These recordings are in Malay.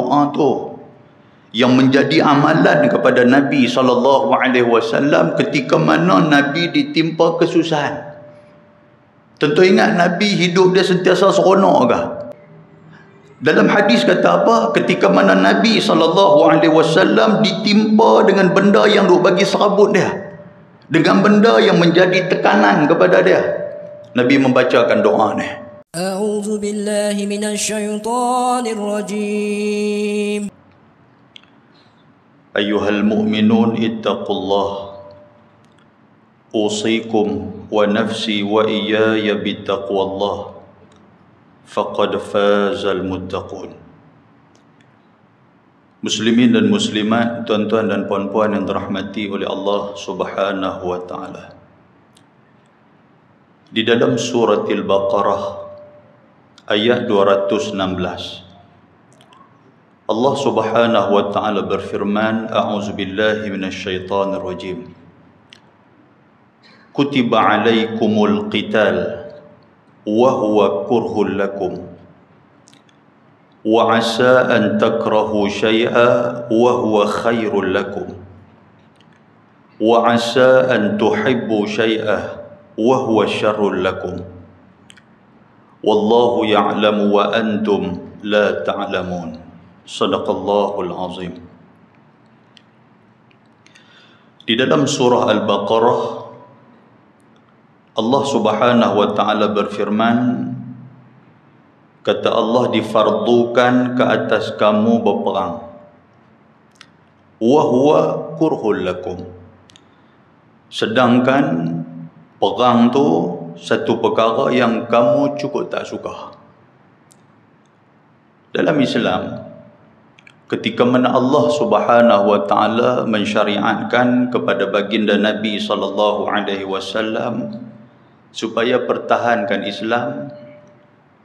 doa tu yang menjadi amalan kepada Nabi SAW ketika mana Nabi ditimpa kesusahan. Tentu ingat Nabi hidup dia sentiasa seronok ke? Dalam hadis kata apa? Ketika mana Nabi SAW ditimpa dengan benda yang duk bagi serabut dia, dengan benda yang menjadi tekanan kepada dia, Nabi membacakan doa ni. A'udzu billahi minasyaitonir rajim. Ayyuhal mu'minun ittaqullah. Usikum wa nafsi wa iyaya bittaqwallah. Faqad fazal muttaqun. Muslimin dan muslimat, tuan-tuan dan puan-puan yang dirahmati oleh Allah Subhanahu wa taala. Di dalam surah Al-Baqarah ayat 216, Allah Subhanahu wa taala berfirman, a'udzubillahi minasyaitonir rajim. Kutiba 'alaikumul qital wa huwa kurhul lakum wa 'asa an takrahu syai'an wa huwa khairul lakum wa 'asa an tuhibbu syai'an wa huwa syarrul lakum wallahu ya'lamu wa antum la ta'lamun. Sadaqallahul azim. Di dalam surah Al-Baqarah Allah Subhanahu wa taala berfirman, kata Allah, difardukan ke atas kamu berperang. Wa huwa kurhul lakum. Sedangkan perang tu satu perkara yang kamu cukup tak suka. Dalam Islam, ketika mana Allah Subhanahu wa taala mensyariatkan kepada baginda Nabi sallallahu alaihi wasallam supaya pertahankan Islam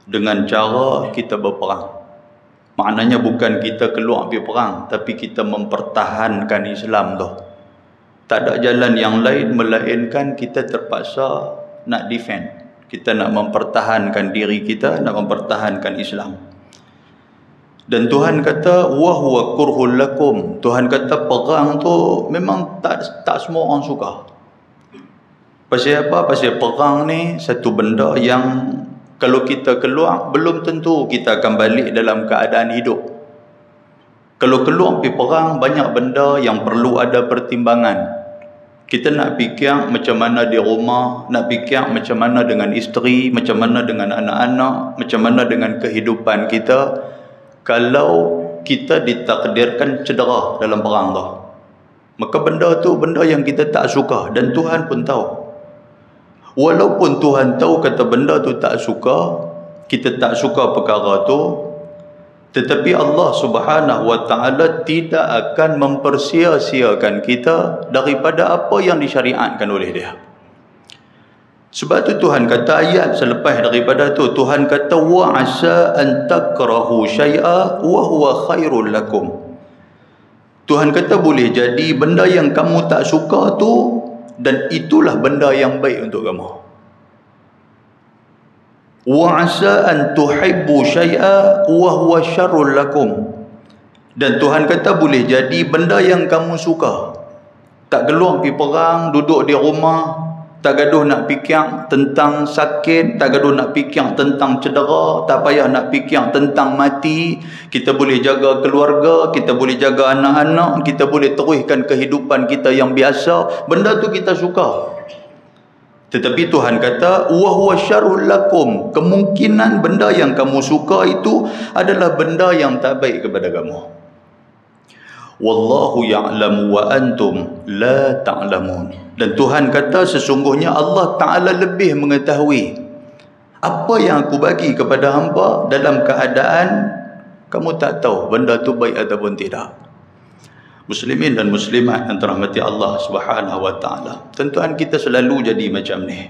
dengan cara kita berperang. Maknanya bukan kita keluar pergi perang, tapi kita mempertahankan Islam tu. Tak ada jalan yang lain melainkan kita terpaksa nak defend. Kita nak mempertahankan diri kita, nak mempertahankan Islam. Dan Tuhan kata wa huwa kurhul lakum. Tuhan kata perang tu memang tak semua orang suka. Pasal apa? Pasal perang ni satu benda yang kalau kita keluar belum tentu kita akan balik dalam keadaan hidup. Kalau keluar pergi perang, banyak benda yang perlu ada pertimbangan. Kita nak fikir macam mana di rumah, nak fikir macam mana dengan isteri, macam mana dengan anak-anak, macam mana dengan kehidupan kita kalau kita ditakdirkan cedera dalam perang tu. Maka benda tu benda yang kita tak suka, dan Tuhan pun tahu. Walaupun Tuhan tahu kata benda tu tak suka, kita tak suka perkara tu, tetapi Allah Subhanahu wa taala tidak akan mempersia-siakan kita daripada apa yang disyariatkan oleh Dia. Sebab tu Tuhan kata ayat selepas daripada tu, Tuhan kata wa asa an takrahu syai'a wa huwa khairul lakum. Tuhan kata boleh jadi benda yang kamu tak suka tu, dan itulah benda yang baik untuk kamu. Wa asa an tuhibbu syai'a wa huwa syarrul lakum. Dan Tuhan kata boleh jadi benda yang kamu suka, tak keluar pergi perang, duduk di rumah, tak gaduh nak fikir tentang sakit, tak gaduh nak fikir tentang cedera, tak payah nak fikir tentang mati. Kita boleh jaga keluarga, kita boleh jaga anak-anak, kita boleh teruskan kehidupan kita yang biasa. Benda tu kita suka. Tetapi Tuhan kata wa huwa syarrul lakum. Kemungkinan benda yang kamu suka itu adalah benda yang tak baik kepada kamu. Wallahu ya'lamu wa antum la ta'lamun. Dan Tuhan kata sesungguhnya Allah Ta'ala lebih mengetahui apa yang aku bagi kepada hamba dalam keadaan kamu tak tahu benda tu baik ataupun tidak. Muslimin dan muslimat yang dirahmati Allah Subhanahu wa taala, tentuan kita selalu jadi macam ni.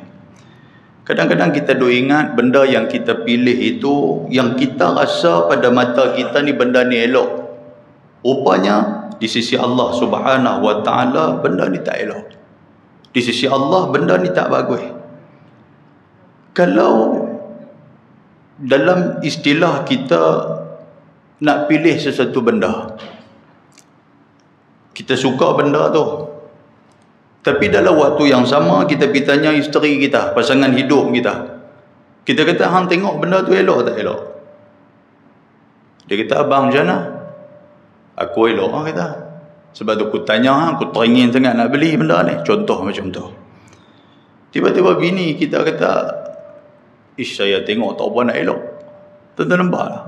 Kadang-kadang kita duk ingat benda yang kita pilih itu, yang kita rasa pada mata kita ni benda ni elok, rupanya di sisi Allah Subhanahu wa taala benda ni tak elok. Di sisi Allah benda ni tak bagus. Kalau dalam istilah kita nak pilih sesuatu benda. Kita suka benda tu, tapi dalam waktu yang sama kita pergi tanya isteri kita, pasangan hidup kita. Kita kata, hang tengok benda tu elok tak elok? Dia kata, abang macam mana? Aku elok lah kata. Sebab tu aku tanya, aku teringin sangat nak beli benda ni. Contoh macam tu. Tiba-tiba bini kita kata, ish, saya tengok tak apa nak elok. Tuan-tuan nampak lah.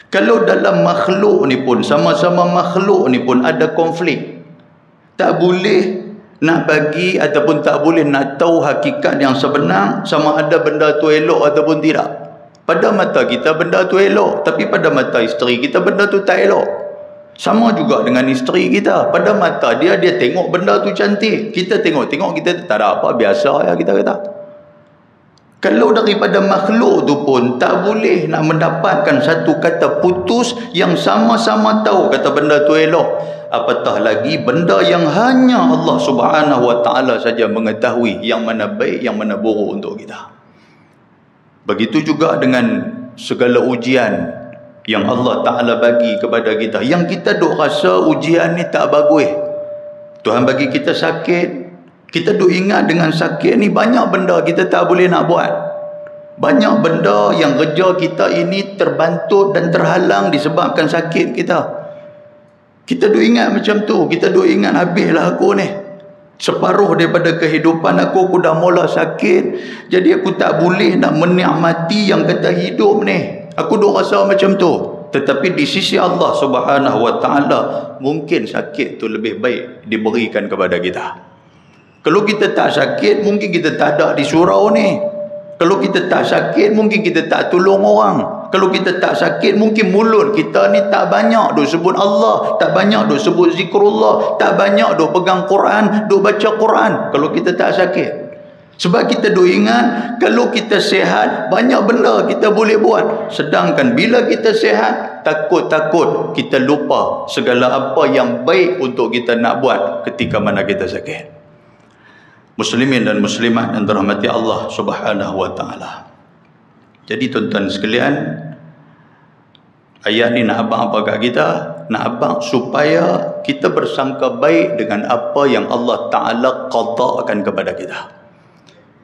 Kalau dalam makhluk ni pun, sama-sama makhluk ni pun ada konflik. Tak boleh nak bagi ataupun tak boleh nak tahu hakikat yang sebenar sama ada benda tu elok ataupun tidak. Pada mata kita benda tu elok, tapi pada mata isteri kita benda tu tak elok. Sama juga dengan isteri kita. Pada mata dia tengok benda tu cantik. Kita tengok-tengok, kita tak ada apa, biasa ya kita kata. Kalau daripada makhluk tu pun tak boleh nak mendapatkan satu kata putus yang sama-sama tahu kata benda tu elok, apatah lagi benda yang hanya Allah Subhanahu Wa Taala saja mengetahui yang mana baik, yang mana buruk untuk kita. Begitu juga dengan segala ujian yang Allah Ta'ala bagi kepada kita, yang kita duk rasa ujian ni tak bagus. Tuhan bagi kita sakit, kita duk ingat dengan sakit ni banyak benda kita tak boleh nak buat. Banyak benda yang kerja kita ini terbantut dan terhalang disebabkan sakit kita. Kita duk ingat macam tu, kita duk ingat habislah aku ni. Separuh daripada kehidupan aku dah mula sakit, jadi aku tak boleh nak menikmati yang kata hidup ni. Aku duk rasa macam tu. Tetapi di sisi Allah Subhanahu Wa Taala, mungkin sakit tu lebih baik diberikan kepada kita. Kalau kita tak sakit, mungkin kita tak ada di surau ni. Kalau kita tak sakit, mungkin kita tak tolong orang. Kalau kita tak sakit, mungkin mulut kita ni tak banyak duk sebut Allah, tak banyak duk sebut zikrullah, tak banyak duk pegang Quran, duk baca Quran. Kalau kita tak sakit. Sebab kita duk ingat, kalau kita sihat, banyak benda kita boleh buat. Sedangkan bila kita sihat, takut-takut kita lupa segala apa yang baik untuk kita nak buat ketika mana kita sakit. Muslimin dan muslimat yang dirahmati Allah Subhanahu Wa Taala. Jadi tuan-tuan sekalian, ayat ni nak abang apa kat kita? Nak abang supaya kita bersangka baik dengan apa yang Allah Ta'ala qada'kan kepada kita.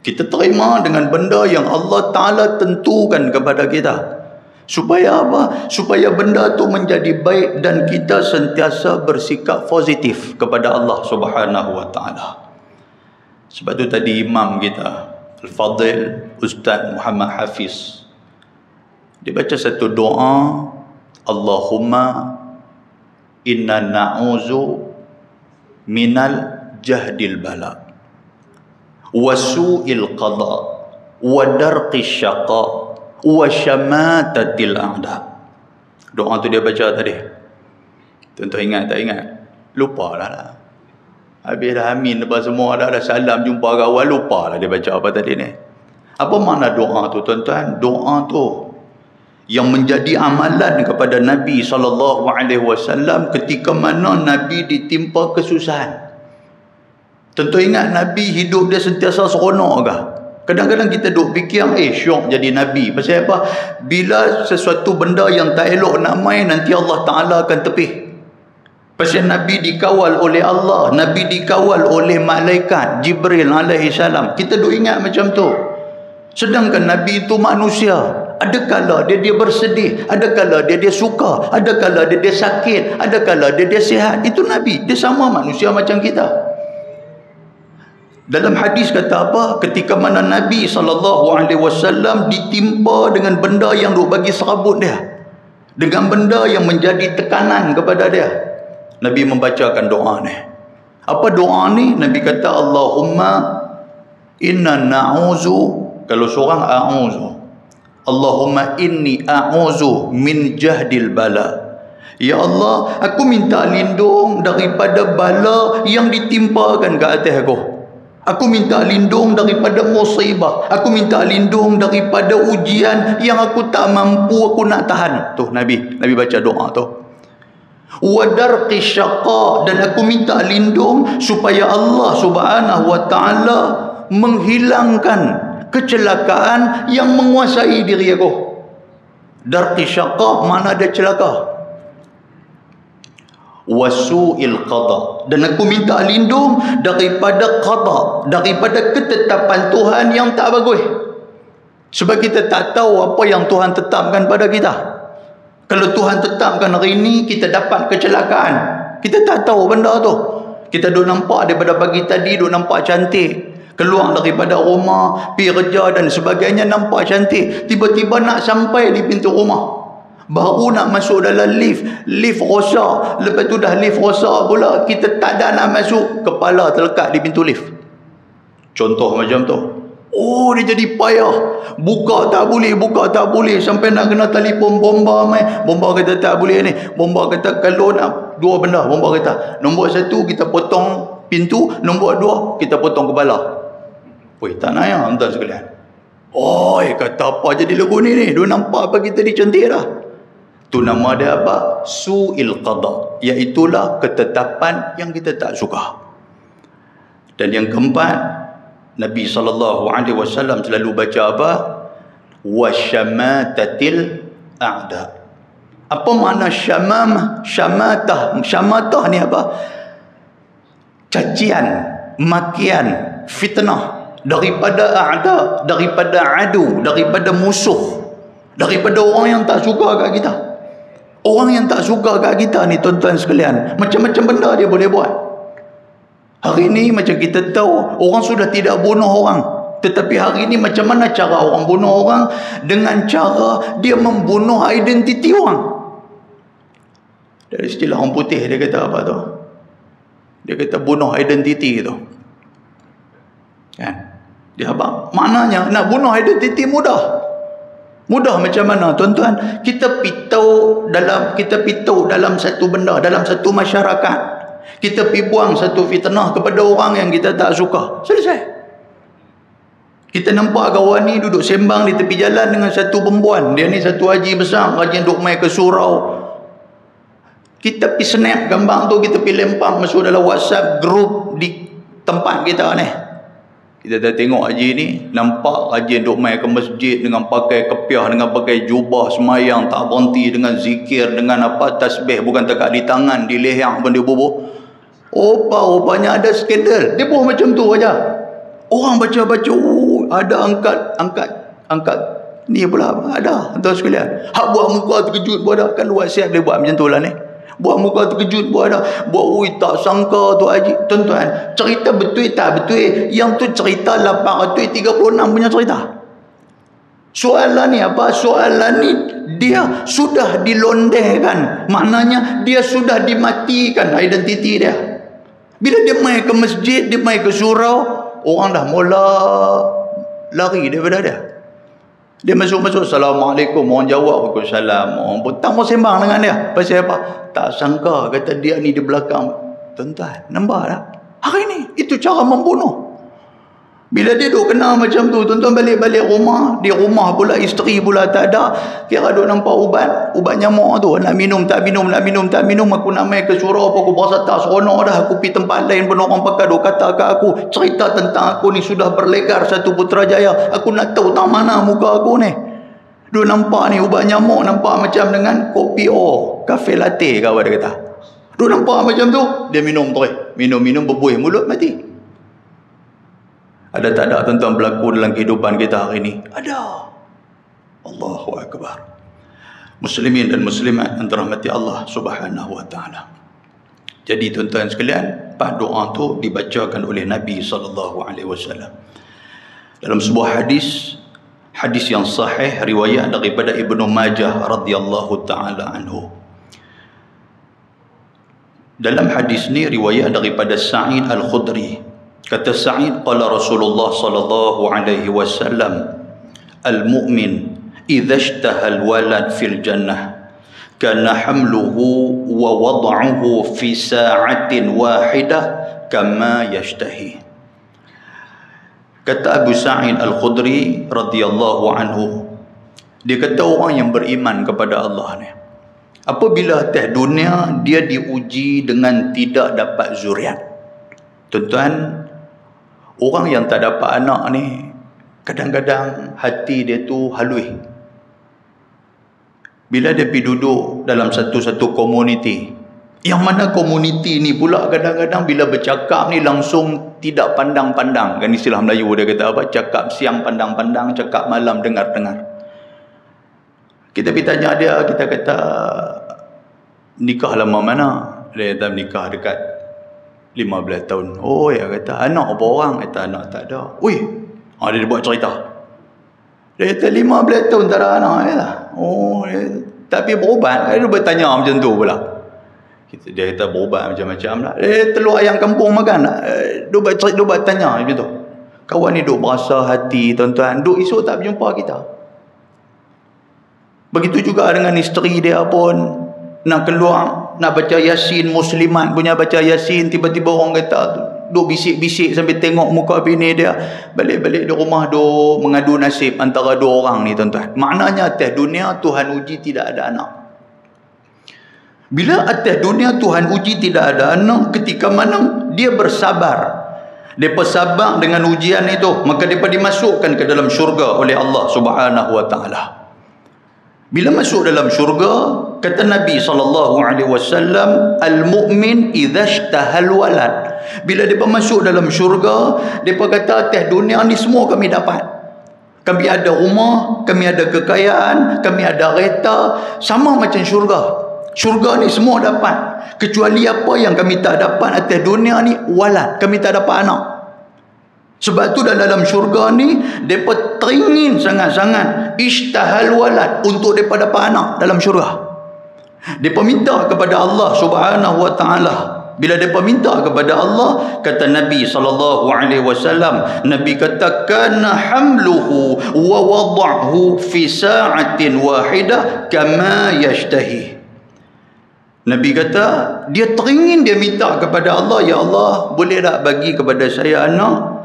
Kita terima dengan benda yang Allah Ta'ala tentukan kepada kita. Supaya apa? Supaya benda tu menjadi baik dan kita sentiasa bersikap positif kepada Allah Subhanahu Wa Ta'ala. Sebab tu tadi imam kita, Al-Fadil Ustaz Muhammad Hafiz, dia baca satu doa, Allahumma inna na'uzu minal jahdil bala wa su'il qada wa darqis syaqa wa syamatatil a'da. Doa tu dia baca tadi. Tuan-tuan ingat tak ingat? Lupa lah. Habis dah amin lepas semua dah salam jumpa kawan, lupa lah dia baca apa tadi ni. Apa makna doa tu tuan-tuan? Doa tu yang menjadi amalan kepada Nabi SAW ketika mana Nabi ditimpa kesusahan. Tentu ingat Nabi hidup dia sentiasa seronok ke? Kadang-kadang kita duk fikir, syok jadi Nabi. Pasal apa? Bila sesuatu benda yang tak elok nak main, nanti Allah Ta'ala akan tepih. Pasal Nabi dikawal oleh Allah, Nabi dikawal oleh malaikat Jibril alaihi salam. Kita duk ingat macam tu. Sedangkan Nabi itu manusia. Ada kala dia bersedih, ada kala dia suka, ada kala dia sakit, ada kala dia sihat. Itu Nabi, dia sama manusia macam kita. Dalam hadis kata apa? Ketika mana Nabi SAW ditimpa dengan benda yang duk bagi serabut dia, dengan benda yang menjadi tekanan kepada dia, Nabi membacakan doa ni. Apa doa ni? Nabi kata, Allahumma inna na'uzu, kalau seorang a'uzu, Allahumma inni a'uzu min jahdil bala. Ya Allah, aku minta lindung daripada bala yang ditimpakan ke atas aku. Aku minta lindung daripada musibah. Aku minta lindung daripada ujian yang aku tak mampu aku nak tahan. Tu Nabi baca doa tu. Wa darqi syaqa, dan aku minta lindung supaya Allah Subhanahu Wa Taala menghilangkan kecelakaan yang menguasai diri aku. Darqi syaqa, mana ada celaka. Wasu'il qada, dan aku minta lindung daripada qada, daripada ketetapan Tuhan yang tak bagus. Sebab kita tak tahu apa yang Tuhan tetapkan pada kita. Kalau Tuhan tetapkan hari ini kita dapat kecelakaan, kita tak tahu benda tu. Kita duk nampak daripada pagi tadi, duk nampak cantik, keluar daripada rumah, pergi kerja dan sebagainya, nampak cantik. Tiba-tiba nak sampai di pintu rumah, baru nak masuk dalam lift rosak. Lepas tu dah lift rosak pula, kita tak ada nak masuk, kepala terlekat di pintu lift. Contoh macam tu. Oh, dia jadi payah. Buka tak boleh. Sampai nak kena telefon bomba mai. Bomba kata tak boleh ni. Bomba kata kalau nak dua benda. Bomba kata, nombor satu kita potong pintu, nombor dua kita potong kepala. Weh, tak nak ya tuan sekalian. Oh, kata apa jadi lagu ni. Dia nampak apa kita dicantik dah. Tu nama dia apa? Su'il qada, iaitulah ketetapan yang kita tak suka. Dan yang keempat, Nabi SAW selalu baca apa? Wasyamatatil a'da. Apa makna syamam? Syamatah ni apa? Cacian, makian, fitnah daripada a'da, daripada adu, daripada musuh, daripada orang yang tak suka kat kita. Orang yang tak suka kat kita ni tuan-tuan sekalian, macam-macam benda dia boleh buat. Hari ni macam kita tahu, orang sudah tidak bunuh orang. Tetapi hari ni macam mana cara orang bunuh orang? Dengan cara dia membunuh identiti orang. Dari istilah orang putih, dia kata apa tu? Dia kata bunuh identiti tu. Kan? Dia apa? Maknanya nak bunuh identiti mudah. Mudah macam mana tuan-tuan? Kita pitau dalam satu benda, dalam satu masyarakat. Kita pergi buang satu fitnah kepada orang yang kita tak suka. Selesai. Kita nampak kawan ni duduk sembang di tepi jalan dengan satu perempuan. Dia ni satu haji besar, rajin duk main ke surau. Kita pergi snap gambar tu, kita pergi lempar masuk dalam WhatsApp group di tempat kita ni. Kita dah tengok haji ni, nampak rajin duk main ke masjid dengan pakai kepiah, dengan pakai jubah, semayang tak berhenti, dengan zikir, dengan apa, tasbih bukan takat di tangan, di leher pun dia bubuh. Rupanya ada skandal. Dia buat macam tu aja. Orang baca-baca, ada angkat ni pula ada. Tuan sekalian, hak buat muka terkejut pun ada. Kan WhatsApp dia buat macam tu lah ni. Buat muka terkejut pun ada. Buat tak sangka tu haji. Tuan-tuan, cerita betul tak betul? Yang tu cerita 836 punya cerita. Soalan ni apa? Soalan ni dia sudah dilondehkan. Maknanya dia sudah dimatikan identiti dia. Bila dia main ke masjid, dia main ke surau, orang dah mula lari daripada dia. Dia masuk-masuk, Assalamualaikum, orang jawab, Waalaikumsalam. Orang pun tak mau sembang dengan dia. Pasal apa? Tak sangka kata dia ni di belakang. Tuan-tuan, nampak tak? Hari ni, itu cara membunuh. Bila dia duk kena macam tu, tuan-tuan balik-balik rumah, di rumah pula isteri pula tak ada, kira duk nampak ubat nyamuk tu, nak minum tak minum, aku nak main ke surau apa, aku berasa tak seronok dah, aku pergi tempat lain pun orang pakai duk kata kat aku, cerita tentang aku ni sudah berlegar satu Putrajaya, aku nak tahu tak mana muka aku ni. Duk nampak ni ubat nyamuk, nampak macam dengan kopi kafe latte ke apa dia kata. Duk nampak macam tu, dia minum terus, minum berbuih mulut mati. Ada tak ada tuan-tuan berlaku dalam kehidupan kita hari ini? Ada. Allahu Akbar. Muslimin dan muslimat yang dirahmati Allah Subhanahu wa taala. Jadi tuan-tuan sekalian, doa tu dibacakan oleh Nabi SAW. Dalam sebuah hadis yang sahih riwayat daripada Ibnu Majah radhiyallahu taala anhu. Dalam hadis ni riwayat daripada Sa'id Al-Khudri. Kata Sa'id, qala Rasulullah sallallahu alaihi wasallam, al-mu'min idza ishtaha al-walad fil jannah kana hamluhu wa wad'uhu fi sa'atin wahidah kama yashtahi. Kata Abu Sa'id Al-Khudri radhiyallahu anhu, dia kata orang yang beriman kepada Allah ni, apabila atas dunia dia diuji dengan tidak dapat zuriat. Tuan-tuan, orang yang tak dapat anak ni, kadang-kadang hati dia tu halus. Bila dia pergi duduk dalam satu-satu komuniti, yang mana komuniti ni pula kadang-kadang bila bercakap ni langsung tidak pandang-pandang. Kan istilah Melayu dia kata apa? Cakap siang pandang-pandang, cakap malam dengar-dengar. Kita pergi tanya dia, kita kata, nikah lama mana? Dia kata nikah dekat 15 tahun. Oh, ya kata, anak apa orang? Kata anak tak ada. Ui, dia buat cerita. Dia kata 15 tahun tak ada anak. Kata. Oh, tapi berubat. Dia bertanya macam tu pula. Dia kata berubat macam-macam lah. Telur ayam kampung makan tak? Dia buat tanya macam tu. Kawan ni duk berasa hati, tuan-tuan. Duk esok tak berjumpa kita. Begitu juga dengan isteri dia pun. Nak keluar, nak baca Yasin, Muslimat punya baca Yasin, tiba-tiba orang kata duk bisik-bisik sambil tengok muka bini dia. Balik-balik di rumah duk mengadu nasib antara dua orang ni, tuan-tuan. Maknanya atas dunia Tuhan uji tidak ada anak. Bila atas dunia Tuhan uji tidak ada anak, ketika mana dia bersabar, dia bersabar dengan ujian itu, maka dia dimasukkan ke dalam syurga oleh Allah Subhanahu wa taala. Bila masuk dalam syurga, kata Nabi SAW, al-mu'min idza ishtahal walad. Bila dia masuk dalam syurga, dia kata atas dunia ni semua kami dapat. Kami ada rumah, kami ada kekayaan, kami ada kereta, sama macam syurga. Syurga ni semua dapat. Kecuali apa yang kami tak dapat atas dunia ni, walad. Kami tak dapat anak. Sebab tu dalam syurga ni, mereka teringin sangat-sangat ishtahal walad, untuk mereka dapat anak dalam syurga. Mereka minta kepada Allah Subhanahu wa ta'ala. Bila mereka minta kepada Allah, kata Nabi SAW, Nabi kata, kana hamluhu wa wada'hu fi sa'atin wahidah kama yashtahi. Nabi kata, dia teringin, dia minta kepada Allah, ya Allah, boleh tak bagi kepada saya anak?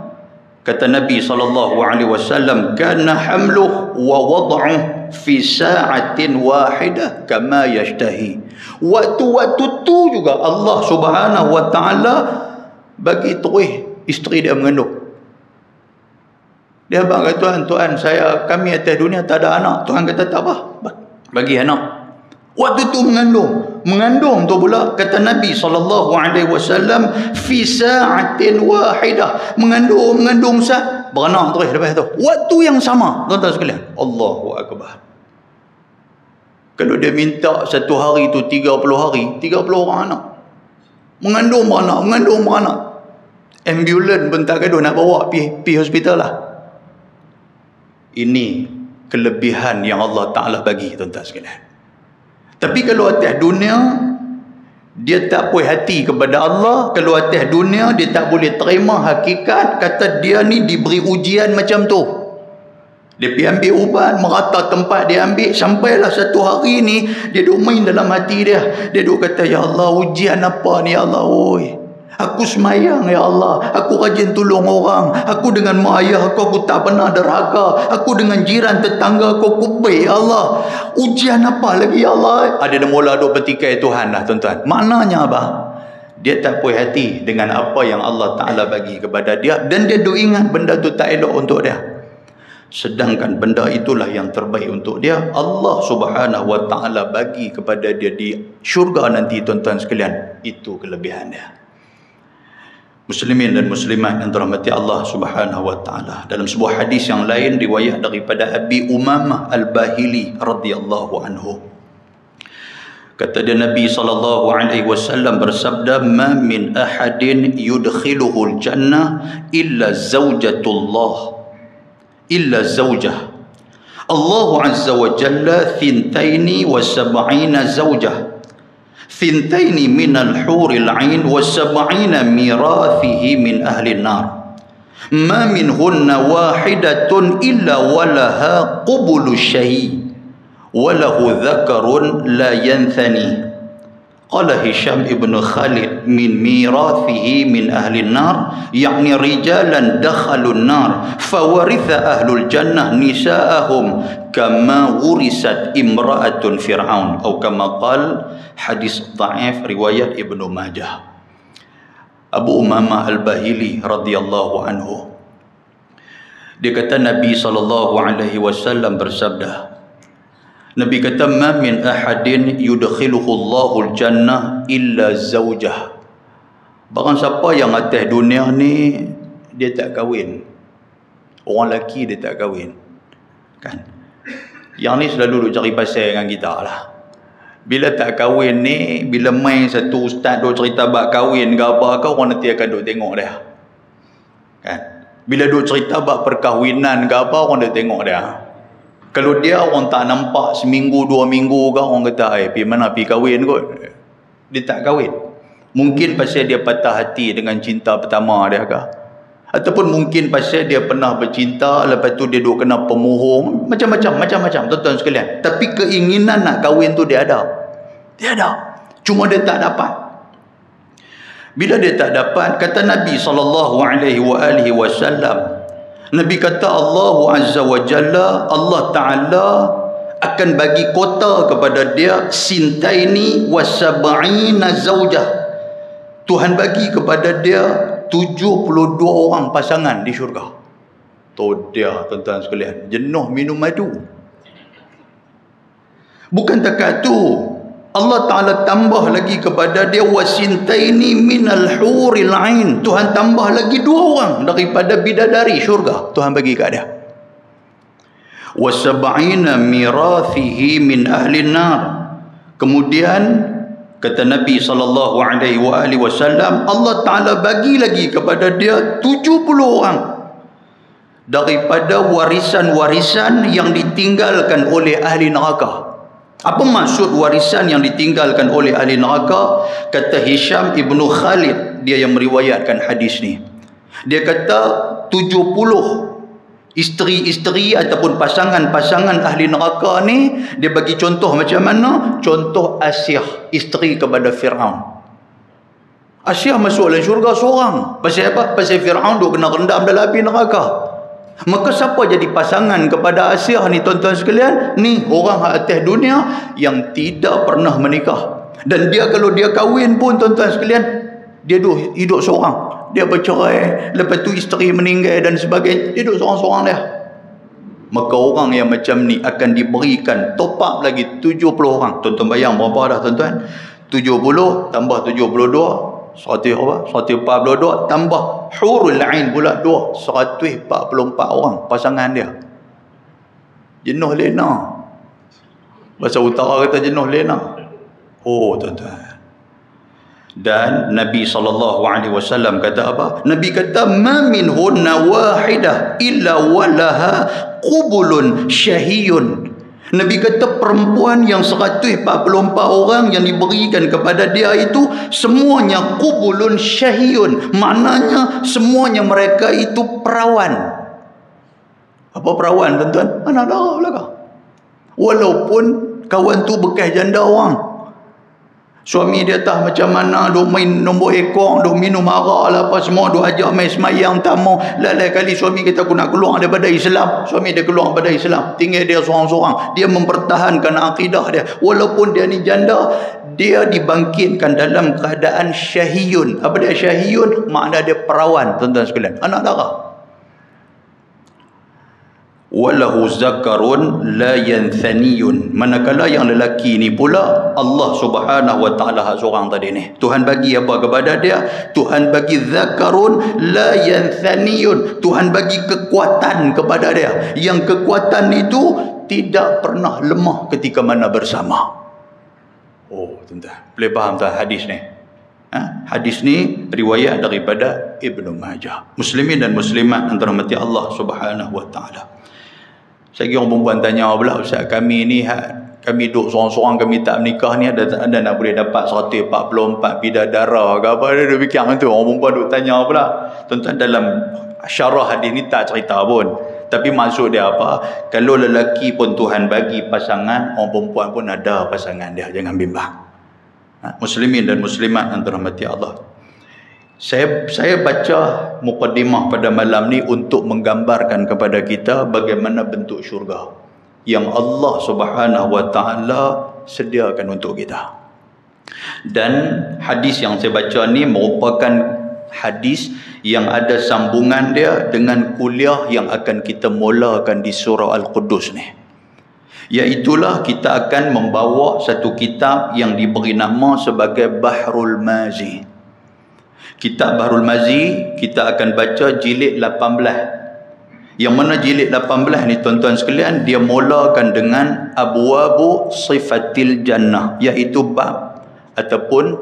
Kata Nabi SAW, kana hamluh wa wad'uh fi sa'atin wahidah kama yashtahi. Waktu-waktu tu juga Allah Subhanahu wa ta'ala bagi terus isteri dia mengandung. Dia kata, Tuhan, kami atas dunia tak ada anak. Tuhan kata tak apa, bagi anak. Waktu tu mengandung tu pula, kata Nabi SAW, fi sa'atin wahidah, mengandung sat, beranak terus lepas tu. Waktu yang sama, tuan-tuan sekalian. Allahu akbar. Kalau dia minta satu hari tu 30 hari, 30 orang anak. Mengandung beranak. Ambulans pun tak gaduh nak bawa pergi hospital lah. Ini kelebihan yang Allah Ta'ala bagi, tuan-tuan sekalian. Tapi kalau atas dunia, dia tak puas hati kepada Allah. Kalau atas dunia, dia tak boleh terima hakikat. Kata dia ni diberi ujian macam tu. Dia pergi ambil ubat, merata tempat dia ambil. Sampailah satu hari ni, dia duk main dalam hati dia. Dia duk kata, ya Allah, ujian apa ni ya Allah? Oi, aku semayang ya Allah, aku rajin tolong orang, aku dengan mak ayah aku tak pernah derhaka, aku dengan jiran tetangga aku baik ya Allah. Ujian apa lagi ya Allah? Ada dah mula duk petikai Tuhan lah, tuan-tuan. Maknanya apa? Dia tak puas hati dengan apa yang Allah Ta'ala bagi kepada dia, dan dia duk ingat benda tu tak elok untuk dia. Sedangkan benda itulah yang terbaik untuk dia. Allah Subhanahu wa Ta'ala bagi kepada dia di syurga nanti, tuan-tuan sekalian. Itu kelebihan dia. Muslimin dan muslimat yang dirahmati Allah Subhanahu wa taala. Dalam sebuah hadis yang lain riwayat daripada Abi Umamah Al-Bahili radhiyallahu anhu. Kata dia Nabi SAW bersabda, "Ma min ahadin yudkhiluhul jannah illa zawjatullah illa zawjah. Allah Azza wa Jalla thintaini wa sab'ina zawjah. Thintaini minal huril ain wa sab'ina mirathihi min ahli nar. Ma minhunna wahidatun illa walaha qubulu syai walahu dhakarun la yanthani." Qala Hisham ibn Khalid, min mirathihi min ahli nar, yakni rijalan dakhalun nar fawaritha ahlul jannah nisa'ahum kama wurisat imra'atun fir'aun, atau kama qal. Hadis dhaif riwayat Ibnu Majah. Abu Umamah Al-Bahili radhiyallahu anhu, dia kata Nabi SAW bersabda, Nabi kata, ma min ahadin yudkhiluhu Allahul jannah illa zawjah. Barang siapa yang atas dunia ni dia tak kahwin, orang lelaki dia tak kahwin, kan? Yang ni selalu duk cari pasal dengan kita lah. Bila tak kahwin ni, bila main satu ustaz duk cerita bab kahwin ke apa ke, orang nanti akan duk tengok dia, kan? Bila duk cerita bab perkahwinan ke apa, orang duk tengok dia. Kalau dia orang tak nampak seminggu 2 minggu ke, orang kata pergi mana, pergi kahwin kot. Dia tak kahwin. Mungkin pasal dia patah hati dengan cinta pertama dia ke, ataupun mungkin pasal dia pernah bercinta, lepas tu dia duk kena pemohong, macam-macam tuan-tuan sekalian. Tapi keinginan nak kahwin tu dia ada, cuma dia tak dapat. Bila dia tak dapat, kata Nabi SAW, Nabi kata Allah Azza wa Jalla, Allah Ta'ala akan bagi kota kepada dia sintaini wa sab'ina zawjah. Tuhan bagi kepada dia 72 orang pasangan di syurga. Tu dia tuan-tuan sekalian, jenuh minum madu. Bukan takat tu, Allah Ta'ala tambah lagi kepada dia wasintaini minal huril ain. Tuhan tambah lagi 2 orang daripada bidadari syurga, Tuhan bagi kat dia. Wasab'ina mirathihi min ahli nar. Kemudian kata Nabi SAW, Allah Ta'ala bagi lagi kepada dia 70 orang daripada warisan-warisan yang ditinggalkan oleh ahli neraka. Apa maksud warisan yang ditinggalkan oleh ahli neraka? Kata Hisham ibnu Khalid, dia yang meriwayatkan hadis ni, dia kata 70 isteri-isteri ataupun pasangan-pasangan ahli neraka ni, dia bagi contoh macam mana? Contoh Asyah, isteri kepada Fir'aun. Asyah masuk dalam syurga seorang. Pasal apa? Pasal Fir'aun duk kena rendam dalam api neraka. Maka siapa jadi pasangan kepada Asyah ni tuan-tuan sekalian? Ni orang atas dunia yang tidak pernah menikah. Dan dia kalau dia kahwin pun tuan-tuan sekalian, dia hidup seorang. Dia bercerai, lepas tu isteri meninggal dan sebagainya, dia duduk seorang-seorang dia. Maka orang yang macam ni akan diberikan top up lagi 70 orang. Tuan-tuan bayang berapa dah tuan-tuan? 70 tambah 72, 142, tambah hurul ain pula 2, 144 orang pasangan dia. Jenuh lena. Bahasa utara kata jenuh lena. Oh tuan-tuan. Dan Nabi SAW kata apa? Nabi kata, ma minhunna wahidah illa walaha qubulun syahiyun. Nabi kata perempuan yang 144 orang yang diberikan kepada dia itu semuanya qubulun syahiyun. Maknanya semuanya mereka itu perawan. Apa perawan tuan-tuan? Anak darah belakang. Walaupun kawan tu bekas janda orang, suami dia tak macam mana, duk main nombor ekor, duk minum arak lah apa semua, duk ajak main semayang tamu. Lain kali suami kita aku nak keluar daripada Islam, suami dia keluar daripada Islam, tinggal dia seorang-seorang. Dia mempertahankan akidah dia. Walaupun dia ni janda, dia dibangkitkan dalam keadaan syahiyun. Apa dia syahiyun? Makna dia perawan tuan-tuan sekalian, anak darah. Walahu zakarun la yanthaniyun. Manakala yang lelaki ni pula, Allah Subhanahu wa taala seorang tadi ni, Tuhan bagi apa kepada dia? Tuhan bagi zakarun la yanthaniyun. Tuhan bagi kekuatan kepada dia, yang kekuatan itu tidak pernah lemah ketika mana bersama. Oh tuan-tuan, boleh faham tak hadis ni? Hadis ni riwayat daripada Ibnu Majah. Muslimin dan muslimat yang dirahmati Allah Subhanahu wa taala. Saya kira orang perempuan tanya pula, Ustaz, kami ni kami duduk seorang-seorang, kami tak menikah ni, ada nak boleh dapat 144 bidadara ke apa? Dia fikir macam tu. Orang perempuan duduk tanya pula. Tuan-tuan, dalam syarah hadis ni tak cerita pun, tapi maksud dia apa? Kalau lelaki pun Tuhan bagi pasangan, orang perempuan pun ada pasangan dia. Jangan bimbang. Muslimin dan muslimat yang dirahmati Allah, saya baca muqaddimah pada malam ni untuk menggambarkan kepada kita bagaimana bentuk syurga yang Allah Subhanahu wa taala sediakan untuk kita. Dan hadis yang saya baca ni merupakan hadis yang ada sambungan dia dengan kuliah yang akan kita mulakan di surah Al-Quddus ni. Iaitulah kita akan membawa satu kitab yang diberi nama sebagai Bahrul Mazi. Kitab Bahrul Mazi kita akan baca jilid 18. Yang mana jilid 18 ni tuan-tuan sekalian, dia mulakan dengan abwabu sifatil jannah, iaitu bab ataupun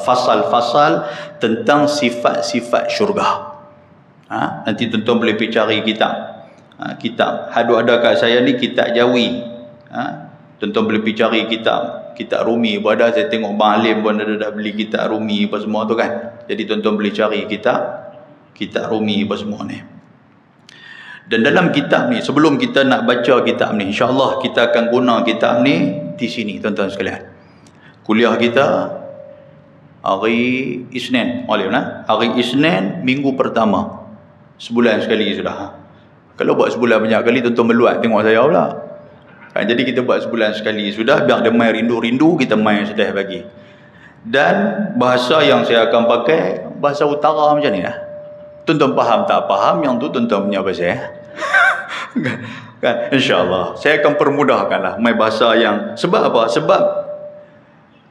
fasal-fasal tentang sifat-sifat syurga. Nanti tuan-tuan boleh pergi cari kitab. Kitab ada kat saya ni kitab Jawi. Tuan-tuan boleh pergi cari kitab Rumi pun ada. Saya tengok Bang Alim pun dah beli kitab Rumi apa semua tu kan. Jadi tuan-tuan boleh cari kitab Rumi apa semua ni. Dan dalam kitab ni, sebelum kita nak baca kitab ni, insya-Allah kita akan guna kitab ni di sini tuan-tuan sekalian. Kuliah kita hari Isnin, hari Isnin minggu pertama. Sebulan sekali sudah. Kalau buat sebulan banyak kali, tuan-tuan meluat tengok saya pula. Jadi kita buat sebulan sekali sudah, biar dia main rindu-rindu, kita main sedih bagi. Dan bahasa yang saya akan pakai, bahasa utara macam ni lah. Tuan-tuan faham tak faham, yang tu tuan-tuan punya bahasa. Kan? InsyaAllah. Saya akan permudahkan lah main bahasa yang, sebab apa? Sebab